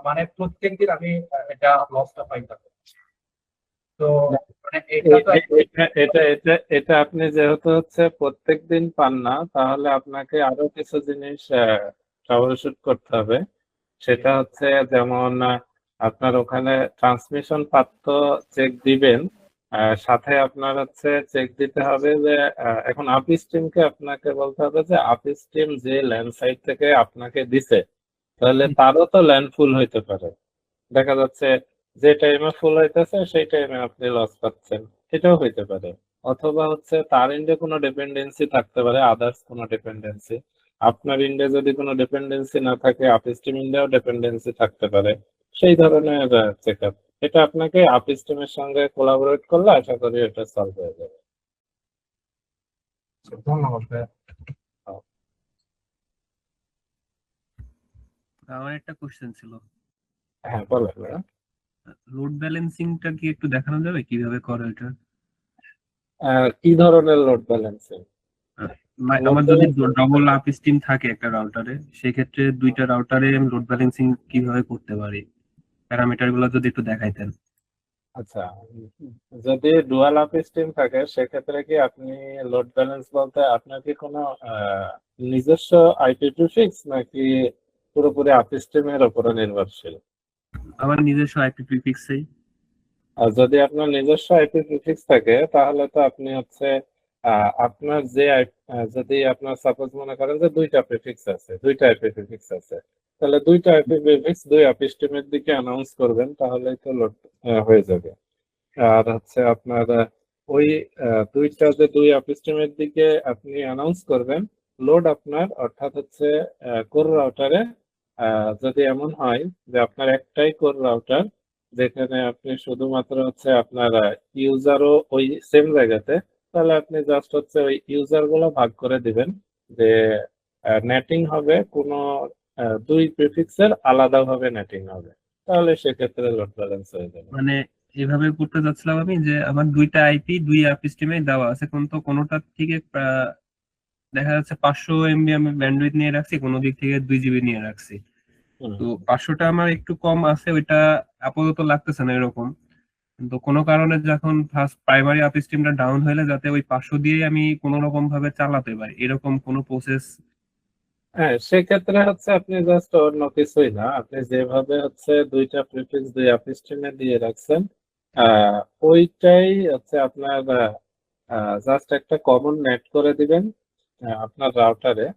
S12: মানে প্রত্যেকদিন আমি এটা লসটা পাই থাকি। তো মানে এটা তো
S3: এটা আপনি যেহেতু হচ্ছে প্রত্যেকদিন পান না তাহলে আপনাকে আরো কিছু জিনিস ট্রাবলশুট করতে হবে। সেটা হচ্ছে যেমন আপনার ওখানে ট্রান্সমিশন পাথ তো চেক দিবেন, সাথে আপনার হচ্ছে চেক দিতে হবে যে এখন আপস্ট্রিমকে আপনাকে বলতে হবে যে আপস্ট্রিম যে ল্যান্ড সাইড থেকে আপনাকে দিছে তাহলে তারও তো ল্যান্ড ফুল হইতে পারে। দেখা যাচ্ছে যে টাইমে ফুল হইতেছে সেই টাইমে আপনি লস পাচ্ছেন, এটাও হইতে পারে। অথবা হচ্ছে তার ইন্ডে কোনো ডিপেন্ডেন্সি থাকতে পারে, আদার্স কোনো ডিপেন্ডেন্সি। আপনার ইন্ডে যদি কোনো ডিপেন্ডেন্সি না থাকে আপস্ট্রিম ইন্ডেও ডিপেন্ডেন্সি থাকতে পারে, সেই ধরনের চেক আপ। এটা আপনাকে আপস্ট্রিমের সঙ্গে কোলাবোরেট করলে আশা করি এটা সলভ হয়ে যাবে।
S12: ধন্যবাদ ভাইয়া।
S13: আমার একটা কোশ্চেন ছিল,
S3: হ্যাঁ বলেন ম্যাডাম।
S13: লোড ব্যালেন্সিংটা কি একটু দেখানো যাবে কিভাবে করে এটা?
S3: কি ধরনের লোড ব্যালেন্সিং?
S13: আমার যদি ডবল আপ স্ট্রিম থাকে একটা রাউটারে সেক্ষেত্রে দুইটা রাউটারে আমি লোড ব্যালেন্সিং কিভাবে করতে পারি, প্যারামিটার গুলো যদি একটু দেখাইতেন।
S3: আচ্ছা, যদি ডুয়াল আপ স্ট্রিম থাকে সেক্ষেত্রে কি আপনি লোড ব্যালেন্স বলতে আপনার কি কোনো নিজস্ব আইপি প্রিফিক্স নাকি পুরোপুরি আপ স্ট্রিমের উপরে নির্ভরশীল?
S13: আমার নিজস্ব আইপি প্রিফিক্সেই।
S3: আর যদি আপনার নিজস্ব আইপি প্রিফিক্স থাকে তাহলে তো আপনি হচ্ছে আপনার যে যদি আপনার সাপোজ মনে করেন যে দুইটা প্রিফিক্স আছে, দুইটা আইপি প্রিফিক্স আছে, তাহলে দুইটা আইপি প্রিফিক্স দুই আপ স্ট্রিমের দিকে অ্যানাউন্স করবেন তাহলেই তো লোড হয়ে যাবে। আর হচ্ছে আপনার ওই দুইটা যে দুই আপ স্ট্রিমের দিকে আপনি অ্যানাউন্স করবেন লোড আপনার, অর্থাৎ হচ্ছে কোর রাউটারে যদি এমন হয় যে আপনার একটাই কোর রাউটার যেখানে আপনি শুধুমাত্র হচ্ছে আপনার ইউজারও ওই সেম জায়গাতে, তাহলে আপনি জাস্ট হচ্ছে ওই ইউজার গুলো ভাগ করে দিবেন যে নেটিং হবে কোনো দুই প্রিফিক্সের আলাদাভাবে নেটিং হবে, তাহলে সেক্ষেত্রে লোড ব্যালেন্স হয়ে যাবে।
S13: মানে এভাবে করতে যাচ্ছিলাম আমি যে আমার দুইটা আইপি দুই আপ স্ট্রিমে দেওয়া আছে, কিন্তু কোনোটার থেকে দেখা যাচ্ছে 500 MB আমি ব্যান্ডউইথ নিয়ে রাখছি, কোনো দিক থেকে 2 GB নিয়ে রাখছি। তো 500টা আমার একটু কম আছে, ওইটা আপাতত লাগতেছে না এরকম। কিন্তু কোনো কারণে যখন ফার্স্ট প্রাইমারি আপ স্ট্রিমটা ডাউন হলে যাতে ওই 500 দিয়ে আমি কোনো রকম ভাবে চালাতে পারি এরকম কোনো প্রসেস।
S3: হ্যাঁ, সেক্ষেত্রে হচ্ছে আপনি জাস্ট অন্য কিছুই না, আপনি যেভাবে হচ্ছে দুইটা প্রিফিক্স দুই আপ স্ট্রিমে দিয়ে রাখছেন ওইটাই হচ্ছে আপনার জাস্ট একটা কমন নেট করে দিবেন আপনার রাউটারে,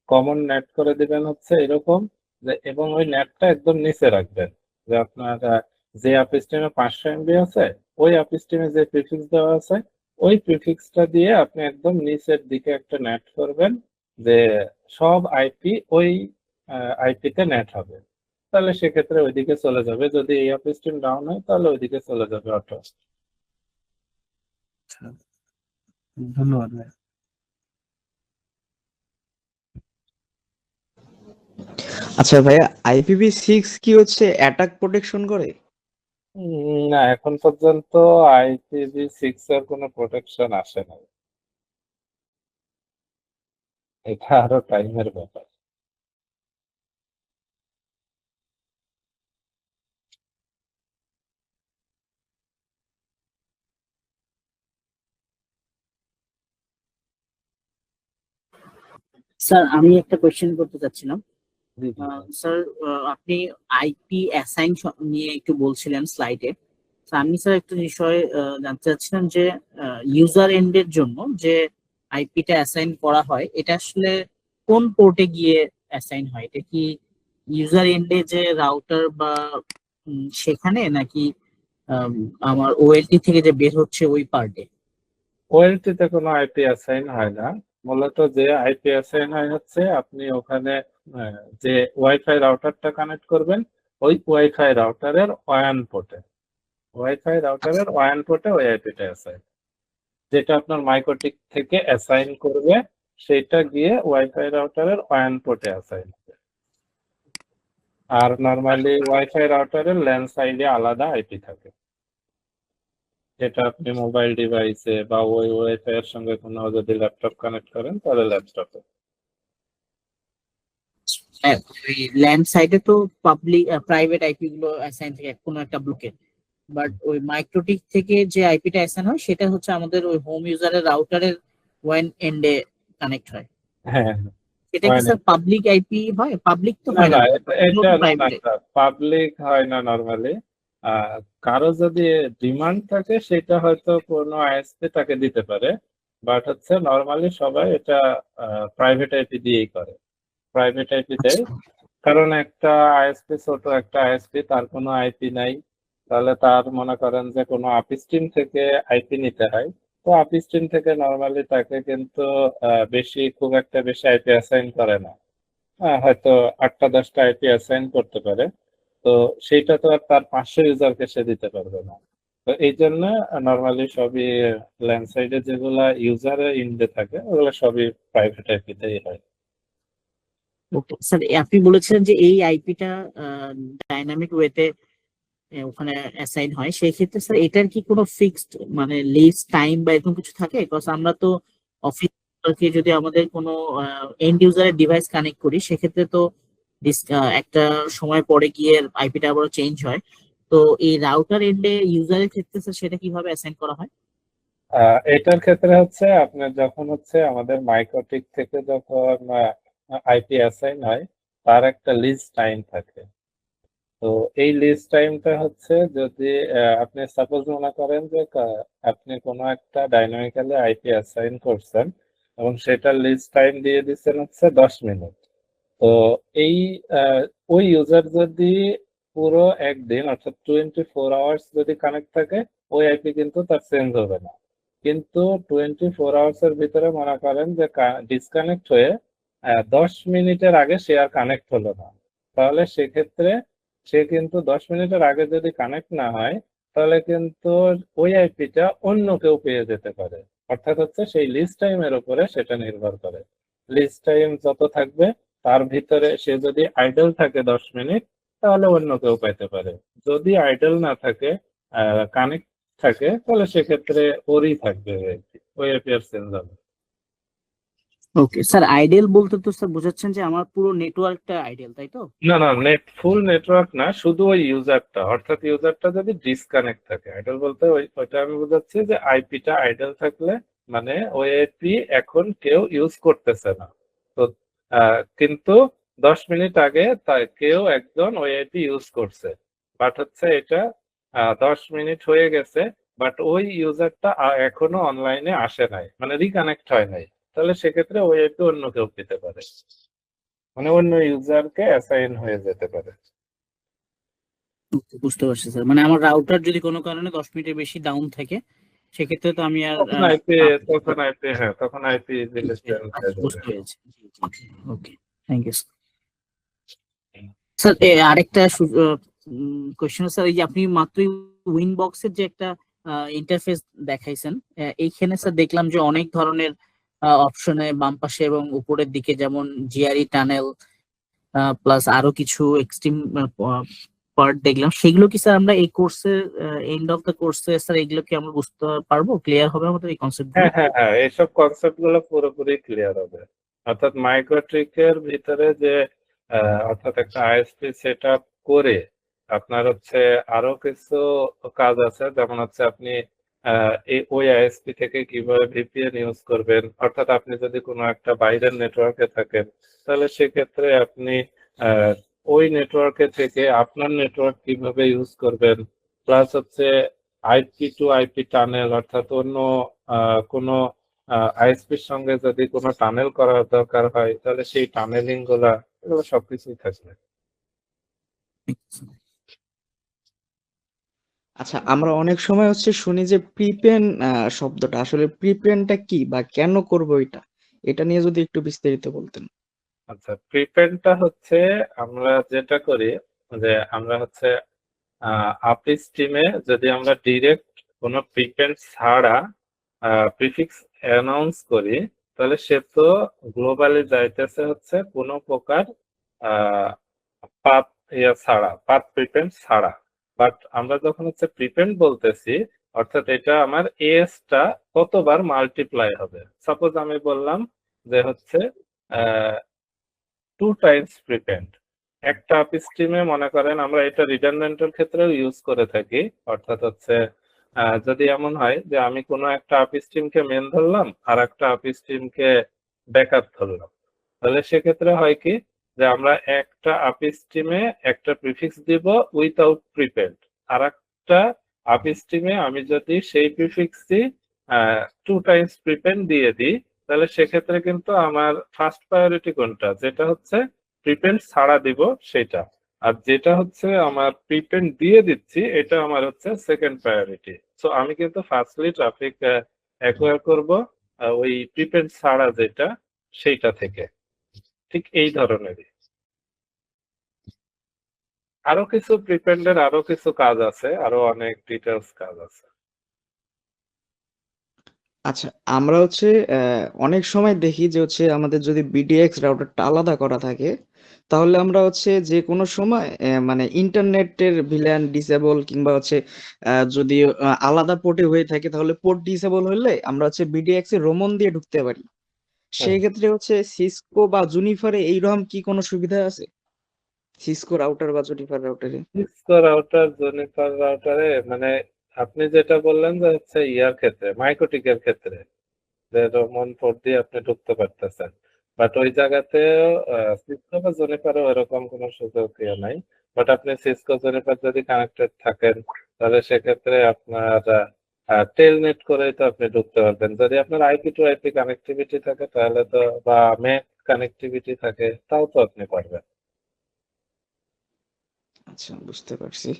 S3: কমন নেট করে দিবেন হচ্ছে এরকম যে, এবং ওই নেটটা একদম নিচে রাখবেন যে আপনার যে আপ স্ট্রিমে 500 MB আছে ওই আপ স্ট্রিমে যে প্রিফিক্স দেওয়া আছে ওই প্রিফিক্সটা দিয়ে আপনি একদম নিচের দিকে একটা নেট করবেন যে সব আইপি ওই আইপিতে নেট হবে, তাহলে সেক্ষেত্রে ওইদিকে চলে যাবে। যদি এই অফ স্ট্রিম ডাউন হয় তাহলে ওইদিকে চলে যাবে অটো।
S13: ধন্যবাদ ভাই।
S14: আচ্ছা ভাইয়া, IPv6 কি হচ্ছে অ্যাটাক প্রোটেকশন করে?
S3: না, এখন পর্যন্ত IPv6 এর কোনো প্রোটেকশন আসে নাই, এটা আরো টাইমের ব্যাপার।
S5: স্যার আমি একটা কোয়েশ্চেন করতে চাচ্ছিলাম।
S3: জি, জি।
S5: স্যার আপনি আইপি অ্যাসাইন নিয়ে একটু বলছিলেন স্লাইডে। আমি স্যার একটু বিষয় জানতে চাচ্ছিলাম যে ইউজার এন্ডের জন্য যে আইপিটা অ্যাসাইন করা হয় এটা আসলে কোন পোর্টে গিয়ে অ্যাসাইন হয়? এটা কি ইউজার এন্ডে যে রাউটার বা সেখানে, নাকি আমার ওএলটি থেকে যে বের হচ্ছে ওই পার্টে?
S3: ওএলটি তে কোনো আইপি অ্যাসাইন হয় না। মূলত যে আইপি অ্যাসাইন হয় হচ্ছে আপনি ওখানে যে ওয়াইফাই রাউটারটা কানেক্ট করবেন ওই ওয়াইফাই রাউটারের ওয়ান পোর্টে, ওয়াইফাই রাউটারের ওয়ান পোর্টে ওই আইপিটা অ্যাসাইন, যেটা আপনার মাইক্রোটিক থেকে অ্যাসাইন করবে সেটা গিয়ে ওয়াইফাই রাউটারের ওয়ান পোর্টে অ্যাসাইন হবে। আর নরমালি ওয়াইফাই রাউটারের ল্যান সাইডে আলাদা আইপি থাকে, যেটা আপনি মোবাইল ডিভাইসে বা ওই ওয়াইফাই এর সঙ্গে কোনো যদি ল্যাপটপ কানেক্ট করেন তাহলে ল্যাপটপে।
S5: ল্যান্ড সাইডে তো পাবলিক প্রাইভেট আইপি গুলো অ্যাসাইন থাকে কোনো একটা ব্লকে, বাট ওই মাইক্রোটিক থেকে যে আইপিটা অ্যাসাইন হয় সেটা হচ্ছে আমাদের ওই হোম ইউজারের রাউটারের ওয়ান এন্ডে কানেক্ট হয়।
S3: হ্যাঁ,
S5: এটা কি স্যার পাবলিক আইপি হয়? পাবলিক তো হয় না,
S3: এটা পাবলিক হয় না নরমালি। কারো যদি ডিমান্ড থাকে সেটা হয়তো কোনো আইএসপি তাকে দিতে পারে, বাট হচ্ছে নরমালি সবাই এটা প্রাইভেট আইপি দিয়েই করে, প্রাইভেট আইপি দেয়। কারণ একটা আইএসপি, ছোট একটা আইএসপি, তার কোনো আইপি নাই, তাহলে তার মনে করেন যে কোনো আপস্ট্রিম থেকে আইপি নিতে হয়, তো আপস্ট্রিম থেকে নরমালি তাকে কিন্তু খুব একটা বেশি আইপি অ্যাসাইন করে না। হয়তো 8টা-10টা আইপি অ্যাসাইন করতে পারে, তো সেইটা তো আর তার 500 ইউজারকে সে দিতে পারবে না। তো এই জন্য নরমালি সবই ল্যান্ড সাইডে যেগুলা ইউজারের ইন্ডে থাকে ওগুলো সবই প্রাইভেট আইপিতেই হয়।
S5: ওকে স্যার, আপনি বলেছিলেন যে এই আইপিটা ডাইনামিক ওয়েতে ওখানে অ্যাসাইন হয়, সেই ক্ষেত্রে স্যার এটার কি কোনো ফিক্সড মানে লিস্ট টাইম বা এরকম কিছু থাকে? বিকজ আমরা তো অফিস যদি আমাদের কোনো এন্ড ইউজারের ডিভাইস কানেক্ট করি সেক্ষেত্রে তো একটা সময় পরে গিয়ে আইপিটা আবার চেঞ্জ হয়। তো এই রাউটার এন্ডে ইউজারের ক্ষেত্রে স্যার সেটা কিভাবে অ্যাসাইন করা হয়?
S3: এটার ক্ষেত্রে হচ্ছে আপনার যখন হচ্ছে আমাদের মাইক্রোটিক থেকে যখন আইপি অ্যাসাইন হয় তার একটা লিস্ট টাইম থাকে। তো এই লিস্ট টাইমটা হচ্ছে যদি আপনি সাপোজ মনে করেন যে আপনি কোনো একটা ডাইনামিক্যালি আইপি অ্যাসাইন করছেন এবং সেটার লিস্ট টাইম দিয়ে দিচ্ছেন হচ্ছে 10 মিনিট। তো এই ওই ইউজার যদি পুরো একদিন অর্থাৎ 24 আওয়ার্স যদি কানেক্ট থাকে ওই আইপি কিন্তু তার চেঞ্জ হবে না। কিন্তু 24 আওয়ার্স এর ভিতরে মনে করেন যে ডিসকানেক্ট হয়ে 10 মিনিটের আগে সে আর কানেক্ট হলো না, তাহলে সেক্ষেত্রে সে কিন্তু 10 মিনিটের আগে যদি কানেক্ট না হয় তাহলে কিন্তু ওই আইপিটা অন্য কেউ পেয়ে যেতে পারে। অর্থাৎ হচ্ছে সেই লিস্ট টাইমের উপরে সেটা নির্ভর করে। লিস্ট টাইম যত থাকবে তার ভিতরে সে যদি আইডল থাকে 10 মিনিট তাহলে অন্য কেউ পাইতে পারে, যদি আইডল না থাকে কানেক্ট থাকে তাহলে সেক্ষেত্রে ওরই থাকবে ওই আইপি আর চেঞ্জ হবে।
S5: ওকে স্যার, আইডিয়াল বলতে তো স্যার বোঝাচ্ছেন যে আমার পুরো নেটওয়ার্কটা আইডিয়াল, তাই তো?
S3: না না, ফুল নেটওয়ার্ক না, শুধু ওই ইউজারটা, অর্থাৎ ইউজারটা যদি ডিসকানেক্ট থাকে। আইডল বলতে ওইটা আমি বোঝাচ্ছি যে আইপিটা আইডল থাকলে মানে ওই আইপি এখন কেউ ইউজ করতেছে না, তো কিন্তু 10 মিনিট আগে কেউ একজন ওই আইপি ইউজ করছে, বাট হচ্ছে এটা 10 মিনিট হয়ে গেছে, বাট ওই ইউজারটা এখনো অনলাইনে আসে নাই, মানে রিকানেক্ট হয় নাই, তাহলে সেক্ষেত্রে ওই আইপি অন্য কেউ পেতে পারে, মানে অন্য ইউজারকে অ্যাসাইন হয়ে যেতে পারে।
S5: বুঝতে পারছি স্যার, মানে আমার রাউটার যদি কোনো কারণে 10 মিনিটের বেশি ডাউন থাকে সেক্ষেত্রে তো আমি আর
S3: তখন আইপি
S5: বুঝতে পেরেছি। ওকে, থ্যাংক ইউ স্যার। স্যার আরেকটা কোয়েশ্চেন স্যার, এই যে আপনি মাত্রই উইন বক্সের যে একটা ইন্টারফেস দেখাইছেন, এইখানে স্যার দেখলাম যে অনেক ধরনের অপশনে বাম পাশে এবং উপরের দিকে, যেমন জিআরই টানেল প্লাস আরো কিছু এক্সট্রিম পার্ট দেখলাম। সেগুলো কি স্যার আমরা এই কোর্সের এন্ড অফ দ্য কোর্সে স্যার এগুলো কি আমরা বুঝতে পারবো, ক্লিয়ার হবে আমাদের এই কনসেপ্ট?
S3: হ্যাঁ, এইসব কনসেপ্ট গুলো পুরোপুরি ক্লিয়ার হবে। অর্থাৎ মাইক্রোট্রিকের ভিতরে যে অর্থাৎ একটা আইএসপি সেট আপ করে আপনার হচ্ছে আরো কিছু কাজ আছে, যেমন হচ্ছে আপনি ওই আইএসপি থেকে কিভাবে ভিপিএন ইউজ করবেন। অর্থাৎ আপনি যদি কোনো একটা বাইরের নেটওয়ার্কে থাকেন, তাহলে সেক্ষেত্রে আপনি ওই নেটওয়ার্কে থেকে আপনার নেটওয়ার্ক কিভাবে ইউজ করবেন। প্লাস হচ্ছে আইপি টু আইপি টানেল, অর্থাৎ অন্য কোনো আইএসপির সঙ্গে যদি কোনো টানেল করার দরকার হয়, তাহলে সেই টানেলিং গুলা এগুলো সবকিছুই থাকবে।
S14: আচ্ছা, আমরা অনেক সময় হচ্ছে শুনি যে প্রিপেন শব্দটা, আসলে প্রিপেনটা কি বা কেন করবো এটা নিয়ে যদি একটু বিস্তারিত বলতেন।
S3: আচ্ছা, প্রিপেনটা হচ্ছে আমরা যেটা করি যে আমরা হচ্ছে আপি স্ট্রিমে যদি আমরা ডিরেক্ট কোনো প্রিপেন্ড ছাড়া প্রিফিক্স অ্যানাউন্স করি, তাহলে সে তো গ্লোবালি যাইতেছে হচ্ছে কোনো প্রকার পাথ ছাড়া, পাথ প্রিপেন্ড ছাড়া। বাট আমরা যখন হচ্ছে প্রিপেন্ড বলতেছি, অর্থাৎ এটা আমার এসটা কতবার মাল্টিপ্লাই হবে। সাপোজ আমি বললাম যে হচ্ছে 2 টাইমস প্রিপেন্ড। একটা আপ স্ট্রিমে মনে করেন আমরা এটা রিডান্ডেন্টের ক্ষেত্রেও ইউজ করে থাকি। অর্থাৎ হচ্ছে যদি এমন হয় যে আমি কোনো একটা আপ স্ট্রিমকে মেন ধরলাম আর একটা আপ স্ট্রিমকে ব্যাকআপ ধরলাম, তাহলে সেক্ষেত্রে হয় কি যে আমরা একটা আপ স্ট্রিমে একটা প্রিফিক্স দিব উইথাউট প্রিপেন্ড, আর একটা আপ স্ট্রিমে আমি যদি সেই প্রিফিক্সই 2 টাইমস প্রিপেন্ড দিয়ে দিই, তাহলে সেক্ষেত্রে কিন্তু আমার ফার্স্ট প্রায়োরিটি কোনটা, যেটা হচ্ছে প্রিপেন্ড ছাড়া দিব সেটা, আর যেটা হচ্ছে আমার প্রিপেন্ড দিয়ে দিচ্ছি এটা আমার হচ্ছে সেকেন্ড প্রায়োরিটি। সো আমি কিন্তু ফার্স্টলি ট্রাফিক অ্যাকোয়ার করব ওই প্রিপেন্ড ছাড়া যেটা সেইটা থেকে। ঠিক এই ধরনেরই আরো কিছু প্রিপেন্ডের আরো কিছু কাজ আছে, আরো অনেক ডিটেলস কাজ আছে।
S14: আচ্ছা, আমরা হচ্ছে অনেক সময় দেখি যে হচ্ছে আমাদের যদি বিডিএক্স রাউটারটা আলাদা করা থাকে, তাহলে আমরা হচ্ছে যে কোনো সময় মানে ইন্টারনেটের ভিল্যান ডিসেবল কিংবা হচ্ছে যদি আলাদা পোর্টে হয়ে থাকে, তাহলে পোর্ট ডিসেবল হলে আমরা হচ্ছে বিডিএক্স এর রোমন দিয়ে ঢুকতে পারি। সেই ক্ষেত্রে হচ্ছে সিসকো বা জুনিফারে এইরকম কি কোনো সুবিধা আছে? সিসকো রাউটার বা জুনিফার রাউটারে?
S3: সিসকো রাউটার, জুনিপার রাউটারে মানে আপনি যেটা বললেন যে হচ্ছে ইয়ার ক্ষেত্রে, মাইক্রোটিকের ক্ষেত্রে যে রোমন পোর্ট দিয়ে আপনি ঢুকতে পারতেছেন, বাট ওই জায়গাতে সিসকো বা জুনিপারও এরকম কোনো সুযোগ নাই। বাট আপনি সিসকো জুনিপার যদি কানেক্টেড থাকেন, তাহলে সেক্ষেত্রে আপনার টেলনেট করেই তো আপনি ঢুকতে পারবেন। যদি আপনার আইপি টু আইপি কানেক্টিভিটি থাকে তাহলে তো, বা ম্যাক কানেক্টিভিটি থাকে, তাও তো আপনি পারবেন।
S14: আচ্ছা, বুঝতে পারছি।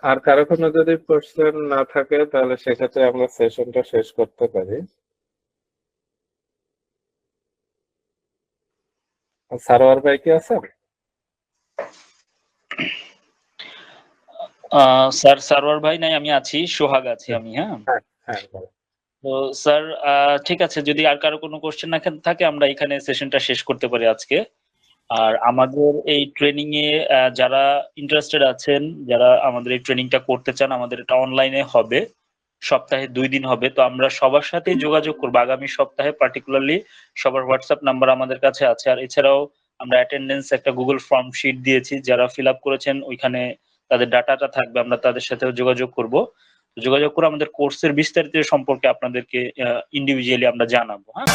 S3: আর কারো কোনো যদি কোশ্চেন না থাকে, তাহলে সেক্ষেত্রে আমরা সেশনটা শেষ করতে পারি। সারোয়ার ভাই কি আছেন?
S2: স্যার সারোয়ার ভাই নাই, আমি আছি, সোহাগ আছি আমি।
S3: হ্যাঁ,
S2: তো স্যার ঠিক আছে, যদি আর কারো কোনো কোশ্চেন না থাকে আমরা এখানে সেশনটা শেষ করতে পারি আজকে। আর আমাদের এই ট্রেনিং এ যারা ইন্টারেস্টেড আছেন, যারা আমাদের এই ট্রেনিংটা করতে চান, আমাদের এটা অনলাইনে হবে, সপ্তাহে 2 দিন হবে। তো আমরা সবার সাথে যোগাযোগ করবো আগামী সপ্তাহে। পার্টিকুলারলি সবার হোয়াটসঅ্যাপ নাম্বার আমাদের কাছে আছে, আর এছাড়াও আমরা অ্যাটেন্ডেন্স একটা গুগল ফর্ম শিট দিয়েছি, যারা ফিল আপ করেছেন ওইখানে তাদের ডাটাটা থাকবে, আমরা তাদের সাথেও যোগাযোগ করব। যোগাযোগ করে আমাদের কোর্সের বিস্তারিত সম্পর্কে আপনাদেরকে ইন্ডিভিজুয়ালি আমরা জানাবো। হ্যাঁ।